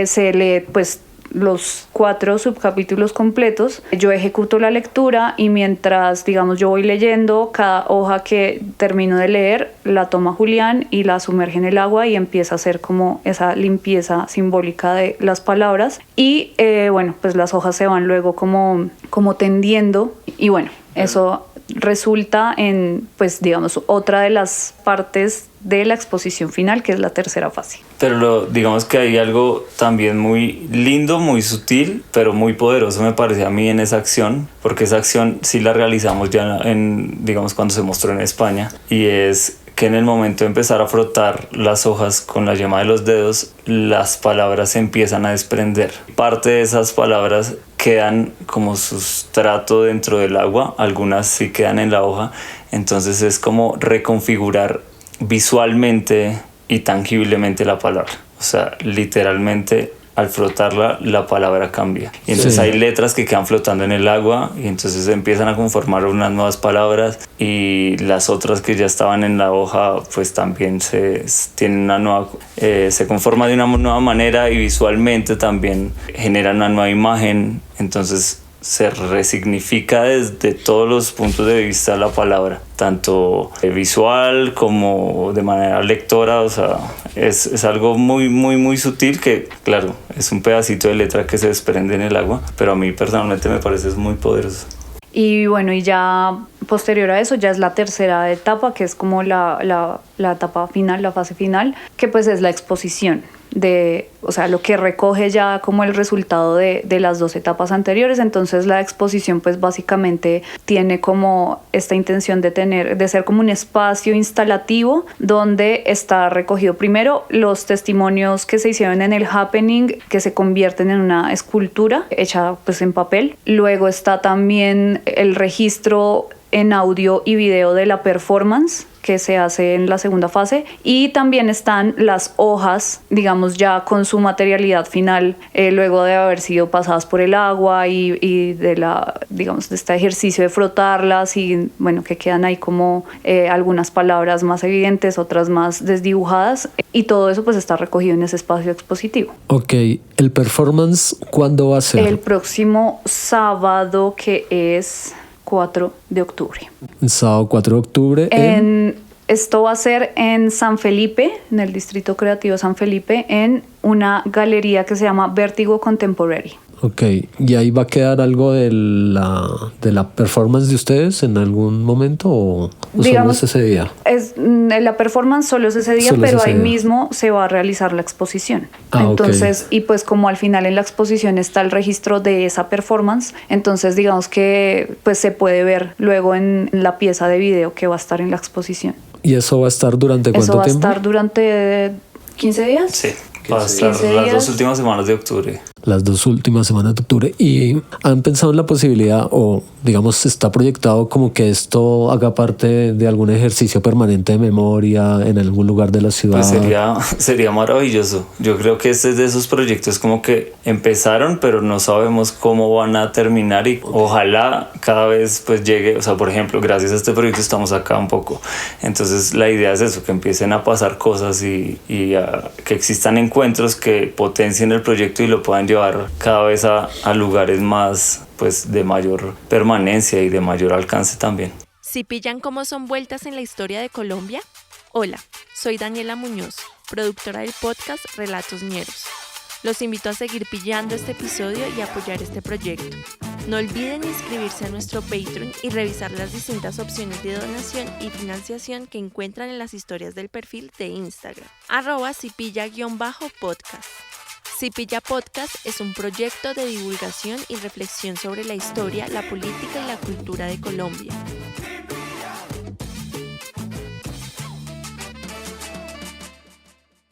se lee pues los 4 subcapítulos completos. Yo ejecuto la lectura y mientras, digamos, yo voy leyendo, cada hoja que termino de leer la toma Julián y la sumerge en el agua y empieza a hacer como esa limpieza simbólica de las palabras. Y bueno, pues las hojas se van luego como tendiendo y bueno, eso resulta en, pues digamos, otra de las partes de la exposición final, que es la tercera fase. Pero digamos que hay algo también muy lindo, muy sutil, pero muy poderoso me parece a mí en esa acción, porque esa acción sí la realizamos ya digamos, cuando se mostró en España, y es que en el momento de empezar a frotar las hojas con la yema de los dedos, las palabras se empiezan a desprender. Parte de esas palabras quedan como sustrato dentro del agua, algunas sí quedan en la hoja, entonces es como reconfigurar visualmente y tangiblemente la palabra. O sea, literalmente al frotarla la palabra cambia. Y entonces Sí. hay letras que quedan flotando en el agua y entonces empiezan a conformar unas nuevas palabras y las otras que ya estaban en la hoja pues también se conforma de una nueva manera y visualmente también genera una nueva imagen. Entonces se resignifica desde todos los puntos de vista la palabra, tanto visual como de manera lectora. O sea, es algo muy, muy, muy sutil que, claro, es un pedacito de letra que se desprende en el agua, pero a mí personalmente me parece muy poderoso. Y bueno, y ya posterior a eso ya es la tercera etapa, que es como la etapa final, la fase final, que pues es la exposición o sea, lo que recoge ya como el resultado de las 2 etapas anteriores. Entonces la exposición pues básicamente tiene como esta intención de ser como un espacio instalativo donde está recogido primero los testimonios que se hicieron en el happening, que se convierten en una escultura hecha pues en papel. Luego está también el registro en audio y video de la performance que se hace en la segunda fase, y también están las hojas, digamos ya con su materialidad final, luego de haber sido pasadas por el agua y digamos de este ejercicio de frotarlas y bueno, que quedan ahí como algunas palabras más evidentes, otras más desdibujadas, y todo eso pues está recogido en ese espacio expositivo. Ok, ¿el performance cuándo va a ser? El próximo sábado, que es 4 de octubre. El sábado 4 de octubre. Esto va a ser en San Felipe, en el Distrito Creativo San Felipe, en una galería que se llama Vértigo Contemporary. Ok, ¿y ahí va a quedar algo de la performance de ustedes en algún momento o Digamos, solo es ese día? La performance solo es ese día, Solo es pero ese ahí día. mismo se va a realizar la exposición. Ah, Entonces, ok. y pues como al final en la exposición está el registro de esa performance, entonces digamos que pues se puede ver luego en la pieza de video que va a estar en la exposición. ¿Y eso va a estar durante cuánto Eso va tiempo? a estar durante 15 días. Sí, va a estar 15 las días. 2 últimas semanas de octubre. Las 2 últimas semanas de octubre. ¿Y han pensado en la posibilidad o digamos está proyectado como que esto haga parte de algún ejercicio permanente de memoria en algún lugar de la ciudad? Pues sería maravilloso. Yo creo que este es de esos proyectos como que empezaron, pero no sabemos cómo van a terminar y ojalá cada vez pues llegue, o sea, por ejemplo, gracias a este proyecto estamos acá un poco. Entonces la idea es eso, que empiecen a pasar cosas y que existan encuentros que potencien el proyecto y lo puedan llevar cada vez a lugares más pues de mayor permanencia y de mayor alcance también. ¿Sí pillan cómo son vueltas en la historia de Colombia? Hola, soy Daniela Muñoz, productora del podcast Relatos Ñeros. Los invito a seguir pillando este episodio y apoyar este proyecto. No olviden inscribirse a nuestro Patreon y revisar las distintas opciones de donación y financiación que encuentran en las historias del perfil de Instagram, @sipilla_podcast. Sipilla Podcast es un proyecto de divulgación y reflexión sobre la historia, la política y la cultura de Colombia.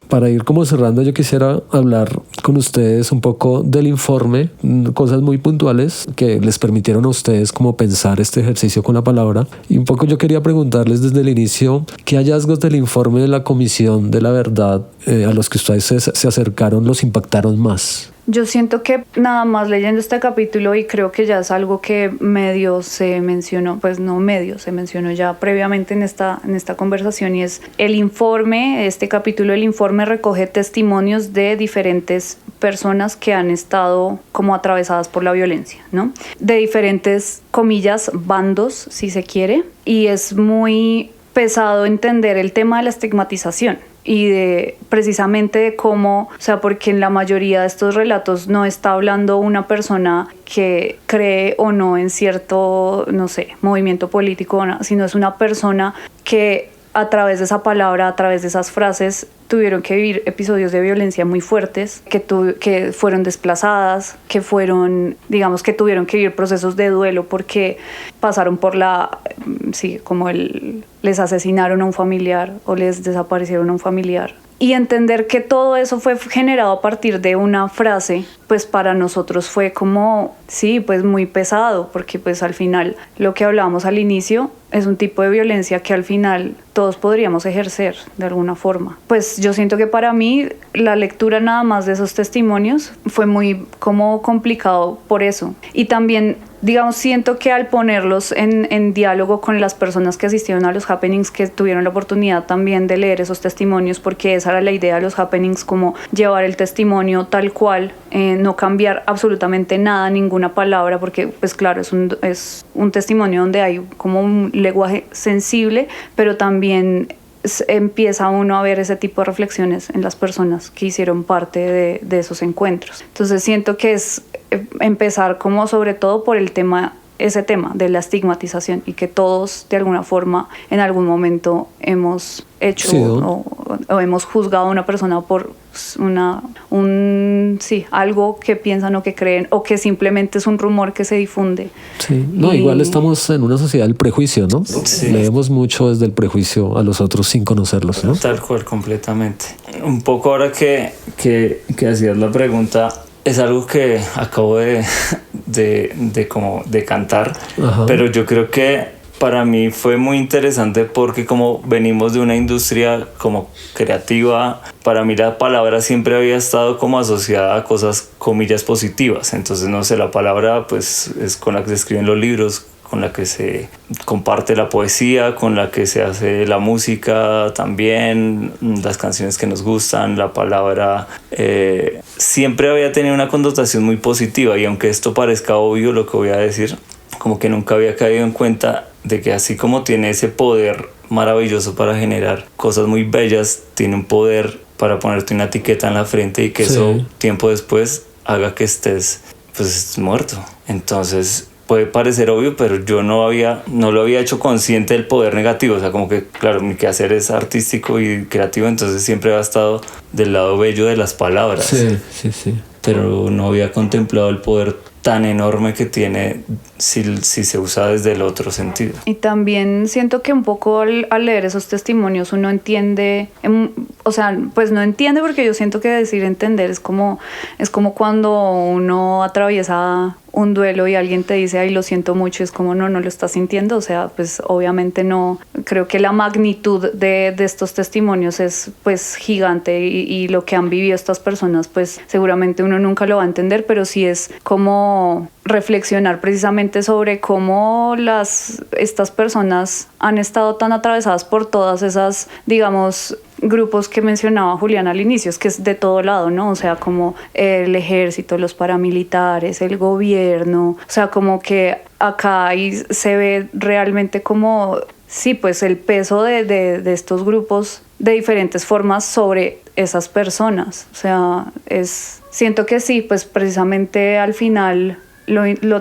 Para ir como cerrando, yo quisiera hablar con ustedes un poco del informe, cosas muy puntuales que les permitieron a ustedes como pensar este ejercicio con la palabra. Y un poco yo quería preguntarles desde el inicio, ¿qué hallazgos del informe de la Comisión de la Verdad a los que ustedes se acercaron los impactaron más? Yo siento que nada más leyendo este capítulo, y creo que ya es algo que medio se mencionó, pues no medio, se mencionó ya previamente en esta conversación, y es el informe, este capítulo del informe recoge testimonios de diferentes personas que han estado como atravesadas por la violencia, ¿no? De diferentes, comillas, bandos, si se quiere, y es muy pesado entender el tema de la estigmatización y de precisamente de cómo, o sea, porque en la mayoría de estos relatos no está hablando una persona que cree o no en cierto, no sé, movimiento político, sino es una persona que a través de esa palabra, a través de esas frases, tuvieron que vivir episodios de violencia muy fuertes, que fueron desplazadas, que fueron, digamos, que tuvieron que vivir procesos de duelo porque pasaron por les asesinaron a un familiar o les desaparecieron a un familiar. Y entender que todo eso fue generado a partir de una frase, pues para nosotros fue como, sí, pues muy pesado, porque pues al final lo que hablábamos al inicio es un tipo de violencia que al final todos podríamos ejercer de alguna forma. Pues yo siento que para mí la lectura nada más de esos testimonios fue muy como complicado por eso. Y también, digamos, siento que al ponerlos en diálogo con las personas que asistieron a los happenings, que tuvieron la oportunidad también de leer esos testimonios, porque esa era la idea de los happenings, como llevar el testimonio tal cual, no cambiar absolutamente nada, ninguna palabra, porque pues claro, es un testimonio donde hay como un lenguaje sensible, pero también empieza uno a ver ese tipo de reflexiones en las personas que hicieron parte de esos encuentros. Entonces siento que es empezar como sobre todo por ese tema de la estigmatización, y que todos de alguna forma en algún momento hemos hecho o hemos juzgado a una persona por algo que piensan o que creen, o que simplemente es un rumor que se difunde. Sí, igual estamos en una sociedad del prejuicio, ¿no? Sí. Leemos mucho desde el prejuicio a los otros sin conocerlos, ¿no? Tal cual, completamente. Un poco ahora que hacías la pregunta, es algo que acabo de cantar, Ajá. pero yo creo que para mí fue muy interesante porque como venimos de una industria como creativa, para mí la palabra siempre había estado como asociada a cosas, comillas, positivas. Entonces, no sé, la palabra pues es con la que se escriben los libros, con la que se comparte la poesía, con la que se hace la música también, las canciones que nos gustan, la palabra siempre había tenido una connotación muy positiva, y aunque esto parezca obvio lo que voy a decir, como que nunca había caído en cuenta de que así como tiene ese poder maravilloso para generar cosas muy bellas, tiene un poder para ponerte una etiqueta en la frente y que eso tiempo después haga que estés pues muerto. Entonces puede parecer obvio, pero yo no lo había hecho consciente del poder negativo. O sea, como que, claro, mi quehacer es artístico y creativo, entonces siempre ha estado del lado bello de las palabras. Sí. Pero no había contemplado el poder tan enorme que tiene si se usa desde el otro sentido. Y también siento que un poco al leer esos testimonios uno entiende, o sea, pues no entiende, porque yo siento que decir entender es como cuando uno atraviesa un duelo y alguien te dice, ay, lo siento mucho, es como, no lo estás sintiendo. O sea, pues obviamente no. Creo que la magnitud de estos testimonios es pues gigante y lo que han vivido estas personas, pues seguramente uno nunca lo va a entender, pero sí es como reflexionar precisamente sobre cómo estas personas han estado tan atravesadas por todas esas, digamos, grupos que mencionaba Julián al inicio, es que es de todo lado, ¿no? O sea, como el ejército, los paramilitares, el gobierno, o sea, como que acá se ve realmente como, sí, pues el peso de estos grupos de diferentes formas sobre esas personas. O sea, siento que sí, pues precisamente al final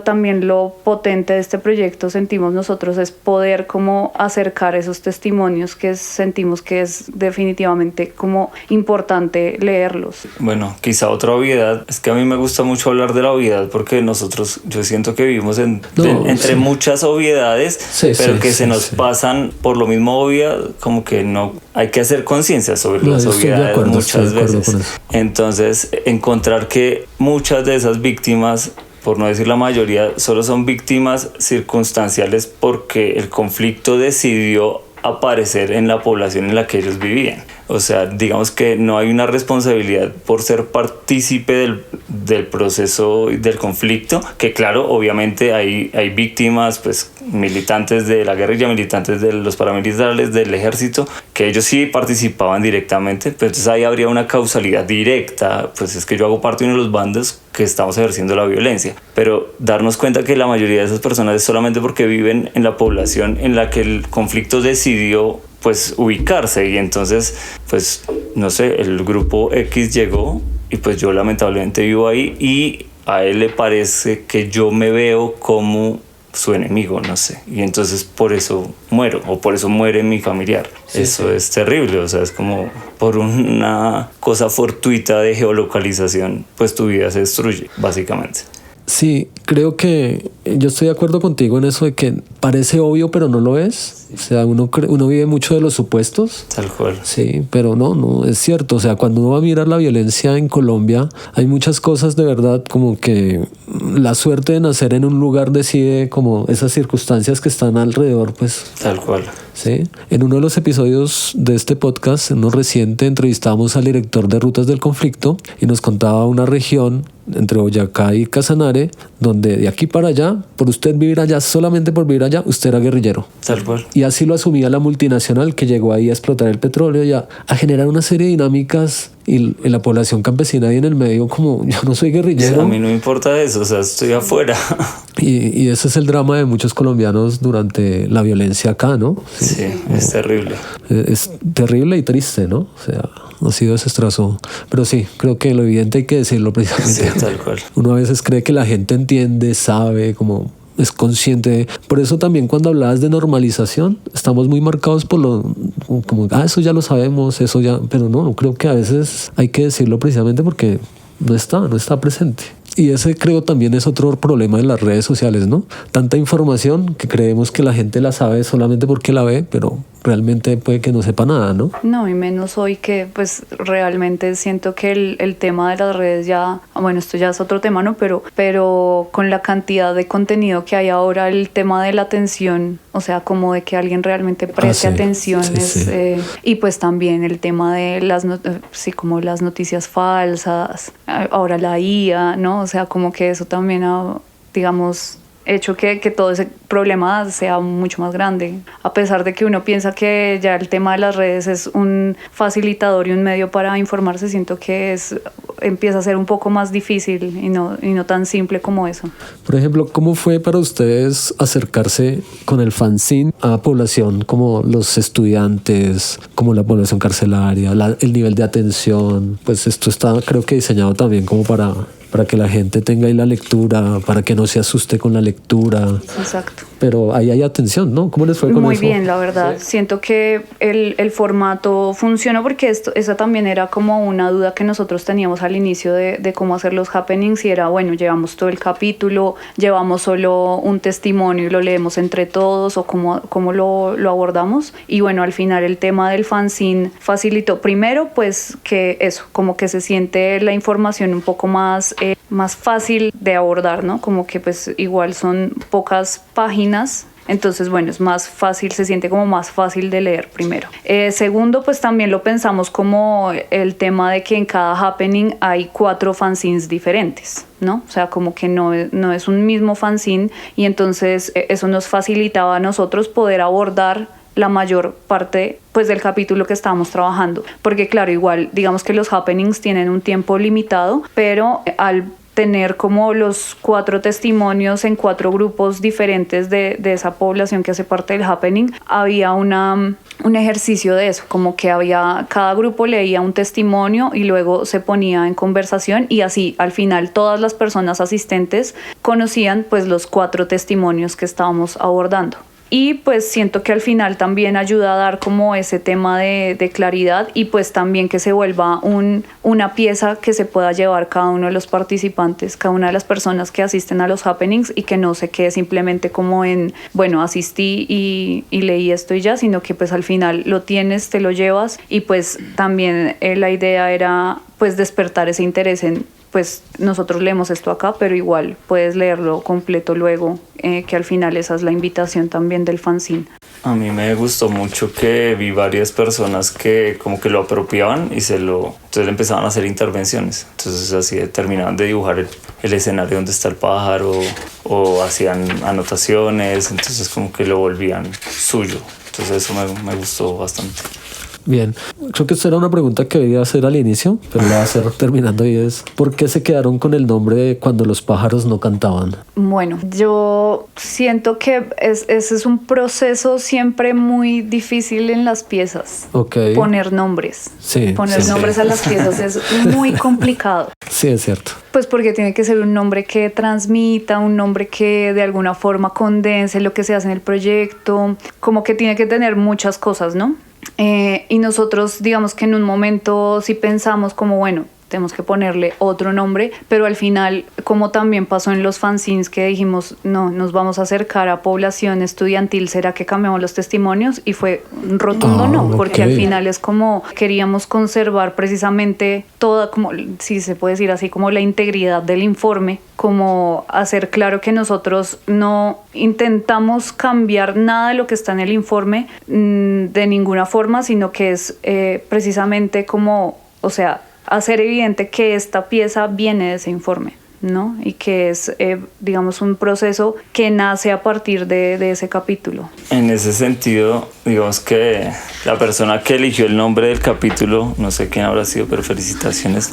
también lo potente de este proyecto sentimos nosotros es poder como acercar esos testimonios que sentimos que es definitivamente como importante leerlos. Bueno, quizá otra obviedad es que a mí me gusta mucho hablar de la obviedad porque nosotros, yo siento que vivimos entre muchas obviedades, pero que se nos pasan por lo mismo obvia, como que no hay que hacer conciencia sobre las obviedades muchas veces. Entonces, encontrar que muchas de esas víctimas, por no decir la mayoría, solo son víctimas circunstanciales porque el conflicto decidió aparecer en la población en la que ellos vivían. O sea, digamos que no hay una responsabilidad por ser partícipe del proceso del conflicto, que claro, obviamente hay víctimas, pues militantes de la guerrilla, militantes de los paramilitares, del ejército, que ellos sí participaban directamente, pero entonces ahí habría una causalidad directa, pues es que yo hago parte de uno de los bandos que estamos ejerciendo la violencia, pero darnos cuenta que la mayoría de esas personas es solamente porque viven en la población en la que el conflicto decidió pues ubicarse, y entonces pues no sé, el grupo X llegó y pues yo lamentablemente vivo ahí y a él le parece que yo me veo como su enemigo, no sé, y entonces por eso muero o por eso muere mi familiar. Eso es terrible, o sea, es como por una cosa fortuita de geolocalización pues tu vida se destruye básicamente. Sí, creo que yo estoy de acuerdo contigo en eso de que parece obvio pero no lo es. O sea, uno vive mucho de los supuestos. Tal cual. Sí, pero no es cierto. O sea, cuando uno va a mirar la violencia en Colombia, hay muchas cosas de verdad, como que la suerte de nacer en un lugar decide como esas circunstancias que están alrededor, pues. Tal cual. Sí. En uno de los episodios de este podcast, en uno reciente, entrevistamos al director de Rutas del Conflicto y nos contaba una región entre Boyacá y Casanare, donde de aquí para allá, por usted vivir allá, solamente por vivir allá, usted era guerrillero. Tal cual. Y así lo asumía la multinacional que llegó ahí a explotar el petróleo y a generar una serie de dinámicas, y en la población campesina ahí en el medio como, yo no soy guerrillero. A mí no me importa eso, o sea, estoy afuera. Y ese es el drama de muchos colombianos durante la violencia acá, ¿no? Sí, es terrible. Es terrible y triste, ¿no? O sea, ha sido desastroso. Pero sí, creo que lo evidente hay que decirlo precisamente. Sí, tal cual. Uno a veces cree que la gente entiende, sabe, como es consciente. Por eso también cuando hablabas de normalización, estamos muy marcados por como eso ya lo sabemos, eso ya, pero no, creo que a veces hay que decirlo precisamente porque no está presente. Y ese creo también es otro problema de las redes sociales, ¿no? Tanta información que creemos que la gente la sabe solamente porque la ve, pero realmente puede que no sepa nada, ¿no? No, y menos hoy que pues realmente siento que el tema de las redes ya, bueno, esto ya es otro tema, ¿no? Pero con la cantidad de contenido que hay ahora, el tema de la atención, o sea, como de que alguien realmente preste atención. Y pues también el tema de como las noticias falsas, ahora la IA, ¿no? O sea, como que eso también ha, digamos, hecho que todo ese problema sea mucho más grande. A pesar de que uno piensa que ya el tema de las redes es un facilitador y un medio para informarse, siento que es empieza a ser un poco más difícil y no tan simple como eso. Por ejemplo, ¿cómo fue para ustedes acercarse con el fanzine a población como los estudiantes, como la población carcelaria, el nivel de atención? Pues esto está, creo que diseñado también como para que la gente tenga ahí la lectura, para que no se asuste con la lectura. Exacto. Pero ahí hay atención, ¿no? ¿Cómo les fue con eso? Muy bien, la verdad. ¿Sí? Siento que el formato funcionó porque esa también era como una duda que nosotros teníamos al inicio de cómo hacer los happenings, y era, bueno, llevamos todo el capítulo, llevamos solo un testimonio y lo leemos entre todos, o cómo lo abordamos. Y bueno, al final el tema del fanzine facilitó primero pues que eso, como que se siente la información un poco más fácil de abordar, ¿no? Como que pues igual son pocas páginas, entonces bueno, es más fácil, se siente como más fácil de leer primero. Segundo, pues también lo pensamos como el tema de que en cada happening hay 4 fanzines diferentes, ¿no? O sea, como que no es un mismo fanzine, y entonces eso nos facilitaba a nosotros poder abordar la mayor parte pues del capítulo que estábamos trabajando, porque claro, igual digamos que los happenings tienen un tiempo limitado, pero al tener como los 4 testimonios en 4 grupos diferentes de esa población que hace parte del happening, había un ejercicio de eso, como que cada grupo leía un testimonio y luego se ponía en conversación, y así al final todas las personas asistentes conocían pues los 4 testimonios que estábamos abordando. Y pues siento que al final también ayuda a dar como ese tema de claridad, y pues también que se vuelva una pieza que se pueda llevar cada uno de los participantes, cada una de las personas que asisten a los happenings, y que no se quede simplemente como en, bueno, asistí y leí esto y ya, sino que pues al final lo tienes, te lo llevas, y pues también la idea era pues despertar ese interés en, pues nosotros leemos esto acá, pero igual puedes leerlo completo luego, que al final esa es la invitación también del fanzine. A mí me gustó mucho que vi varias personas que como que lo apropiaban y entonces empezaban a hacer intervenciones. Entonces así terminaban de dibujar el escenario donde está el pájaro, o hacían anotaciones, entonces como que lo volvían suyo. Entonces eso me gustó bastante. Bien, creo que esta era una pregunta que debía hacer al inicio, pero la voy a hacer terminando, y es ¿por qué se quedaron con el nombre de Cuando los pájaros no cantaban? Bueno, yo siento que ese es un proceso siempre muy difícil en las piezas. Okay. Poner nombres. Sí, Poner nombres a las piezas es muy complicado. Sí, es cierto. Pues porque tiene que ser un nombre que transmita, un nombre que de alguna forma condense lo que se hace en el proyecto, como que tiene que tener muchas cosas, ¿no? Y nosotros digamos que en un momento sí pensamos como, bueno, tenemos que ponerle otro nombre, pero al final, como también pasó en los fanzines, que dijimos, no, nos vamos a acercar a población estudiantil, ¿será que cambiamos los testimonios? Y fue un rotundo no, porque al final es como queríamos conservar precisamente toda, como si se puede decir así, como la integridad del informe, como hacer claro que nosotros no intentamos cambiar nada de lo que está en el informe de ninguna forma, sino que es precisamente como, o sea, hacer evidente que esta pieza viene de ese informe, ¿no? Y que es, digamos, un proceso que nace a partir de ese capítulo. En ese sentido, digamos que la persona que eligió el nombre del capítulo, no sé quién habrá sido, pero felicitaciones.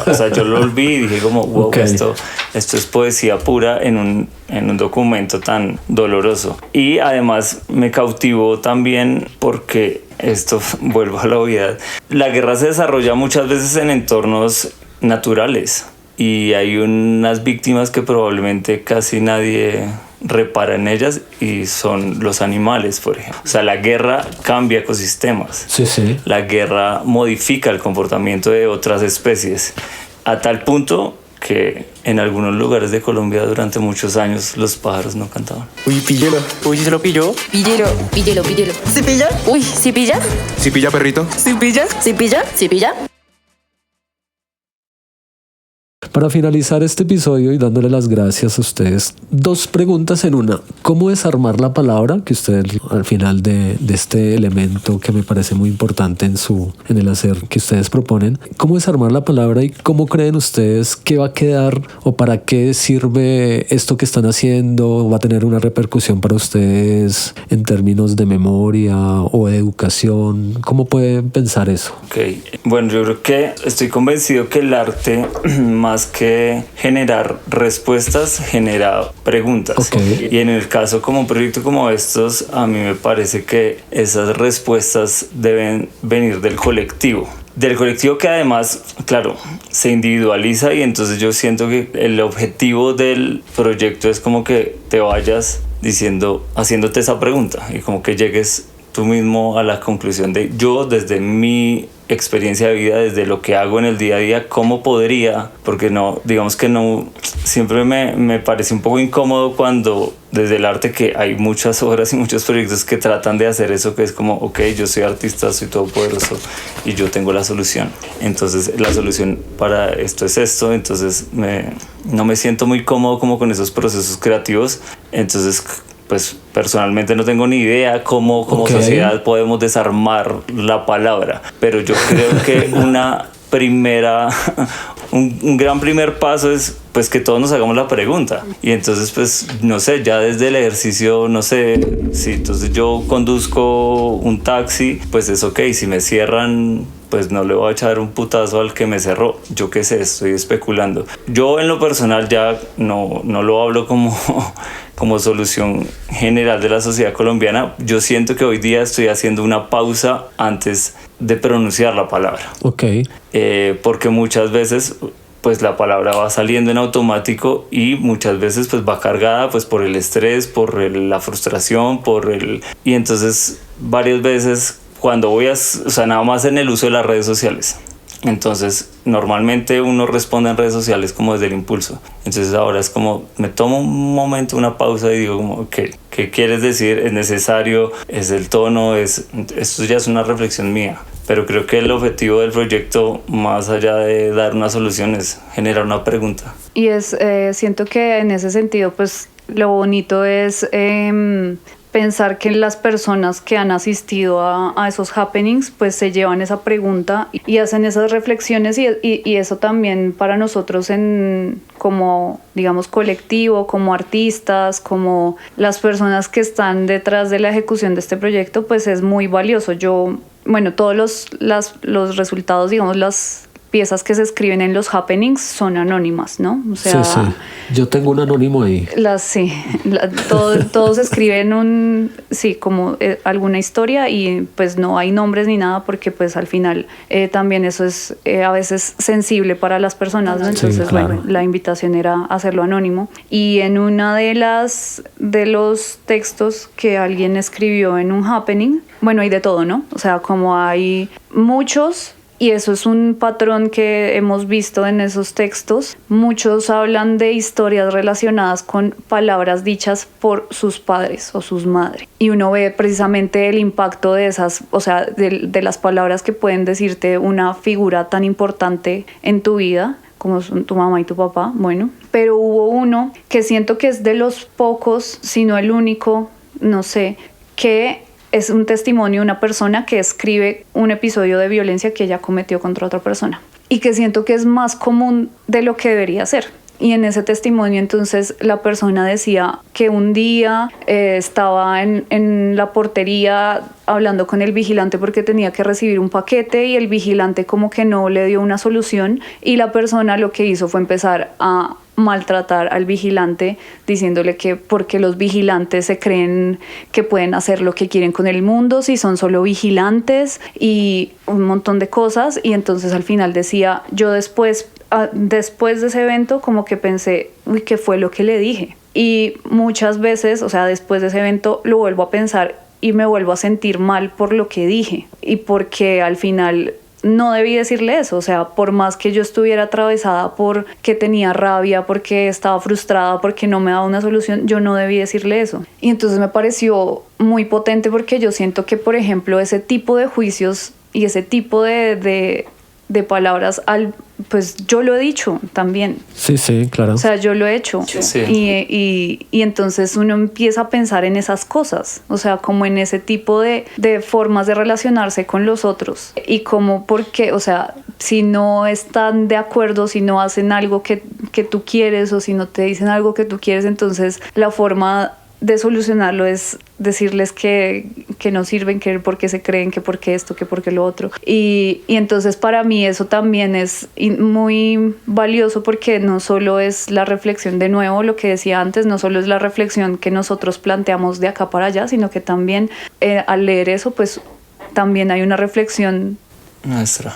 O sea, yo lo vi y dije como, wow, okay, esto es poesía pura en un documento tan doloroso. Y además me cautivó también porque esto, vuelvo a la obviedad, la guerra se desarrolla muchas veces en entornos naturales y hay unas víctimas que probablemente casi nadie repara en ellas, y son los animales, por ejemplo. O sea, la guerra cambia ecosistemas. Sí, sí. La guerra modifica el comportamiento de otras especies, a tal punto que en algunos lugares de Colombia durante muchos años los pájaros no cantaban. Uy, píllelo. Uy, ¿sí se lo pilló? Píllelo. ¿Sí pilla? Uy, ¿sí pilla? ¿Sí pilla, perrito? ¿Sí pilla? ¿Sí pilla? Para finalizar este episodio y dándole las gracias a ustedes, 2 preguntas en una. ¿Cómo desarmar la palabra? Que ustedes al final de este elemento que me parece muy importante en el hacer que ustedes proponen, ¿cómo desarmar la palabra y cómo creen ustedes que va a quedar o para qué sirve esto que están haciendo? ¿Va a tener una repercusión para ustedes en términos de memoria o de educación? ¿Cómo pueden pensar eso? Ok, bueno, yo creo que estoy convencido que el arte, más que generar respuestas, genera preguntas. Okay. Y en el caso como un proyecto como estos, a mí me parece que esas respuestas deben venir del colectivo que además, claro, se individualiza, y entonces yo siento que el objetivo del proyecto es como que te vayas haciéndote esa pregunta y como que llegues tú mismo a la conclusión de yo, desde mi experiencia de vida, desde lo que hago en el día a día, cómo podría, porque no, digamos que no, siempre me parece un poco incómodo cuando desde el arte, que hay muchas obras y muchos proyectos que tratan de hacer eso, que es como, ok, yo soy artista, soy todopoderoso y yo tengo la solución, entonces la solución para esto es esto, entonces no me siento muy cómodo como con esos procesos creativos, entonces pues personalmente no tengo ni idea cómo sociedad podemos desarmar la palabra, pero yo creo que un gran primer paso es pues que todos nos hagamos la pregunta, y entonces pues no sé, ya desde el ejercicio, no sé, si entonces yo conduzco un taxi, pues es ok, si me cierran pues no le voy a echar un putazo al que me cerró, yo qué sé, estoy especulando. Yo en lo personal ya no lo hablo como solución general de la sociedad colombiana. Yo siento que hoy día estoy haciendo una pausa antes de pronunciar la palabra. Ok. Porque muchas veces pues la palabra va saliendo en automático y muchas veces pues va cargada pues por el estrés, por la frustración, y entonces varias veces cuando nada más en el uso de las redes sociales. Entonces, normalmente uno responde en redes sociales como desde el impulso. Entonces ahora es como, me tomo un momento, una pausa y digo como, ¿qué quieres decir? ¿Es necesario? ¿Es el tono? Esto ya es una reflexión mía. Pero creo que el objetivo del proyecto, más allá de dar una solución, es generar una pregunta. Y siento que en ese sentido, pues lo bonito es pensar que las personas que han asistido a esos happenings pues se llevan esa pregunta y hacen esas reflexiones, y eso también para nosotros como digamos colectivo, como artistas, como las personas que están detrás de la ejecución de este proyecto, pues es muy valioso. Todos los resultados, digamos, las piezas que se escriben en los happenings son anónimas, ¿no? O sea, sí. Yo tengo un anónimo ahí. Todos escriben como alguna historia, y pues no hay nombres ni nada, porque pues al final también eso es a veces sensible para las personas, ¿no? Entonces, sí, claro. Bueno, la invitación era hacerlo anónimo. Y en una de los textos que alguien escribió en un happening, bueno, hay de todo, ¿no? O sea, como hay muchos. Y eso es un patrón que hemos visto en esos textos. Muchos hablan de historias relacionadas con palabras dichas por sus padres o sus madres. Y uno ve precisamente el impacto de esas, o sea, de las palabras que pueden decirte una figura tan importante en tu vida, como son tu mamá y tu papá. Bueno, pero hubo uno que siento que es de los pocos, si no el único, no sé, que es un testimonio de una persona que escribe un episodio de violencia que ella cometió contra otra persona, y que siento que es más común de lo que debería ser. Y en ese testimonio entonces la persona decía que un día estaba en la portería hablando con el vigilante porque tenía que recibir un paquete, y el vigilante como que no le dio una solución, y la persona lo que hizo fue empezar a maltratar al vigilante, diciéndole que porque los vigilantes se creen que pueden hacer lo que quieren con el mundo si son solo vigilantes, y un montón de cosas. Y entonces al final decía, yo después de ese evento como que pensé, uy, ¿qué fue lo que le dije? Y muchas veces, o sea, después de ese evento lo vuelvo a pensar y me vuelvo a sentir mal por lo que dije, y porque al final no debí decirle eso. O sea, por más que yo estuviera atravesada porque tenía rabia, porque estaba frustrada, porque no me daba una solución, yo no debí decirle eso. Y entonces me pareció muy potente, porque yo siento que, por ejemplo, ese tipo de juicios y ese tipo de de palabras pues yo lo he dicho también. Sí, claro. O sea, yo lo he hecho. Sí. Y entonces uno empieza a pensar en esas cosas, o sea, como en ese tipo de formas de relacionarse con los otros. Y como porque, o sea, si no están de acuerdo, si no hacen algo que tú quieres o si no te dicen algo que tú quieres, entonces la forma de solucionarlo es decirles que no sirven, que porque se creen, que porque esto, que porque lo otro. Y entonces para mí eso también es muy valioso, porque no solo es la reflexión, de nuevo, lo que decía antes, no solo es la reflexión que nosotros planteamos de acá para allá, sino que también al leer eso, pues también hay una reflexión nuestra.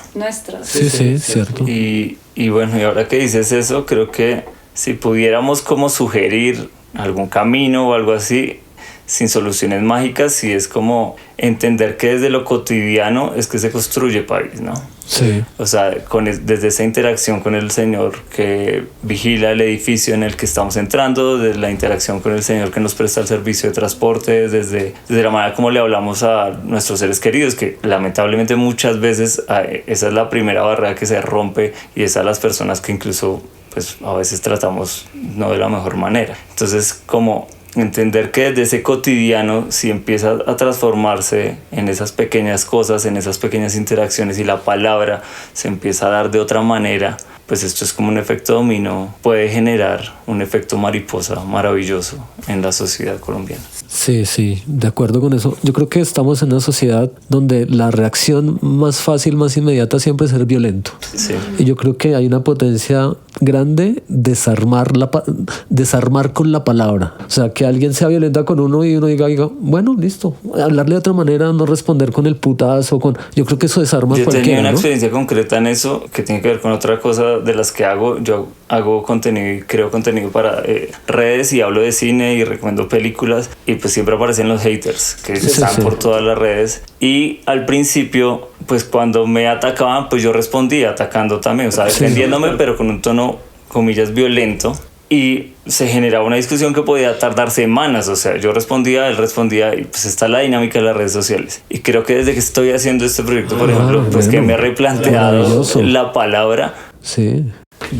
Sí, cierto. Y bueno, y ahora que dices eso, creo que si pudiéramos como sugerir algún camino o algo así, sin soluciones mágicas, sí es como entender que desde lo cotidiano es que se construye país, ¿no? Sí. O sea, desde esa interacción con el Señor que vigila el edificio en el que estamos entrando, desde la interacción con el Señor que nos presta el servicio de transporte, desde la manera como le hablamos a nuestros seres queridos, que lamentablemente muchas veces esa es la primera barrera que se rompe, y es a las personas que incluso pues a veces tratamos no de la mejor manera. Entonces, como entender que desde ese cotidiano, si empieza a transformarse en esas pequeñas cosas, en esas pequeñas interacciones, y la palabra se empieza a dar de otra manera, pues esto es como un efecto dominó, puede generar un efecto mariposa maravilloso en la sociedad colombiana. Sí, de acuerdo con eso. Yo creo que estamos en una sociedad donde la reacción más fácil, más inmediata siempre es ser violento. Sí. Y yo creo que hay una potencia grande desarmar con la palabra. O sea, que alguien sea violenta con uno y uno diga, bueno, listo, hablarle de otra manera, no responder con el putazo, yo creo que eso desarma a cualquiera. Yo tenía una ¿no? experiencia concreta en eso que tiene que ver con otra cosa de las que hago. Yo hago contenido y creo contenido para redes, y hablo de cine y recomiendo películas, y pues siempre aparecen los haters que están por todas las redes. Y al principio, pues cuando me atacaban, pues yo respondía atacando también, o sea, defendiéndome, pero con un tono, comillas, violento. Y se generaba una discusión que podía tardar semanas. O sea, yo respondía, él respondía, y pues está la dinámica de las redes sociales. Y creo que desde que estoy haciendo este proyecto, por ejemplo, pues que me he replanteado la palabra. Sí.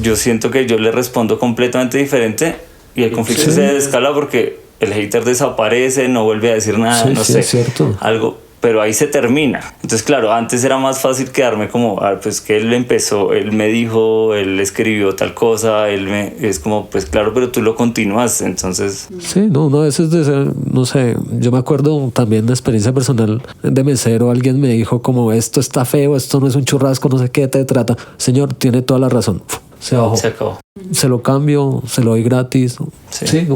Yo siento que yo le respondo completamente diferente, y el conflicto se desescala porque el hater desaparece, no vuelve a decir nada, no sé, algo, pero ahí se termina. Entonces, claro, antes era más fácil quedarme como, pues que él empezó, él me dijo, él escribió tal cosa, es como, pues claro, pero tú lo continúas, entonces... Sí, no, a veces no sé, yo me acuerdo también de experiencia personal de mesero, alguien me dijo como, esto está feo, esto no es un churrasco, no sé qué te trata. Señor, tiene toda la razón. Se bajó. Se acabó. Se lo cambio, se lo doy gratis. Sí,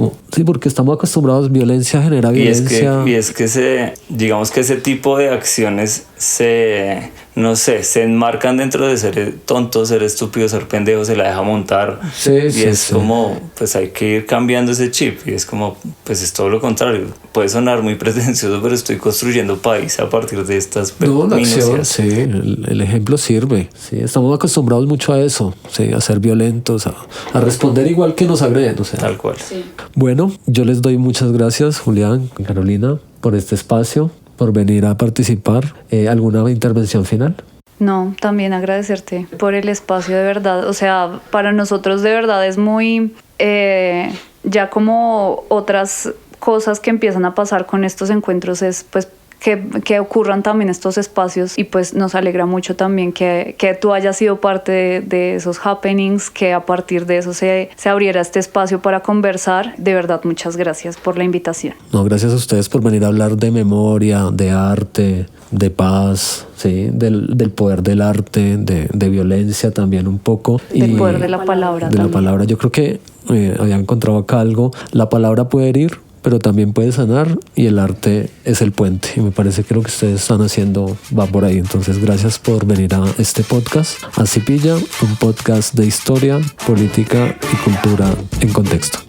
porque estamos acostumbrados, violencia genera violencia. Y es que digamos que ese tipo de acciones se enmarcan dentro de ser tonto, ser estúpido, ser pendejo, se la deja montar. Como, pues hay que ir cambiando ese chip, y es como, pues es todo lo contrario. Puede sonar muy pretencioso, pero estoy construyendo país a partir de estas minucias. Sí, el ejemplo sirve. Sí, estamos acostumbrados mucho a eso, sí, a ser violentos, a responder igual que nos agreden, o sea. Tal cual. Sí. Bueno, yo les doy muchas gracias, Julián, Carolina, por este espacio, por venir a participar. ¿Alguna intervención final? No, también agradecerte por el espacio, de verdad. O sea, para nosotros de verdad es muy... ya como otras cosas que empiezan a pasar con estos encuentros es pues que ocurran también estos espacios, y pues nos alegra mucho también que tú hayas sido parte de esos happenings, que a partir de eso se abriera este espacio para conversar. De verdad, muchas gracias por la invitación. No, gracias a ustedes por venir a hablar de memoria, de arte, de paz, ¿sí? del poder del arte, de violencia también un poco. Del poder de la palabra. De la palabra. Yo creo que había encontrado acá algo. La palabra puede herir, pero también puede sanar, y el arte es el puente. Y me parece que lo que ustedes están haciendo va por ahí. Entonces, gracias por venir a este podcast, Así Pilla, un podcast de historia, política y cultura en contexto.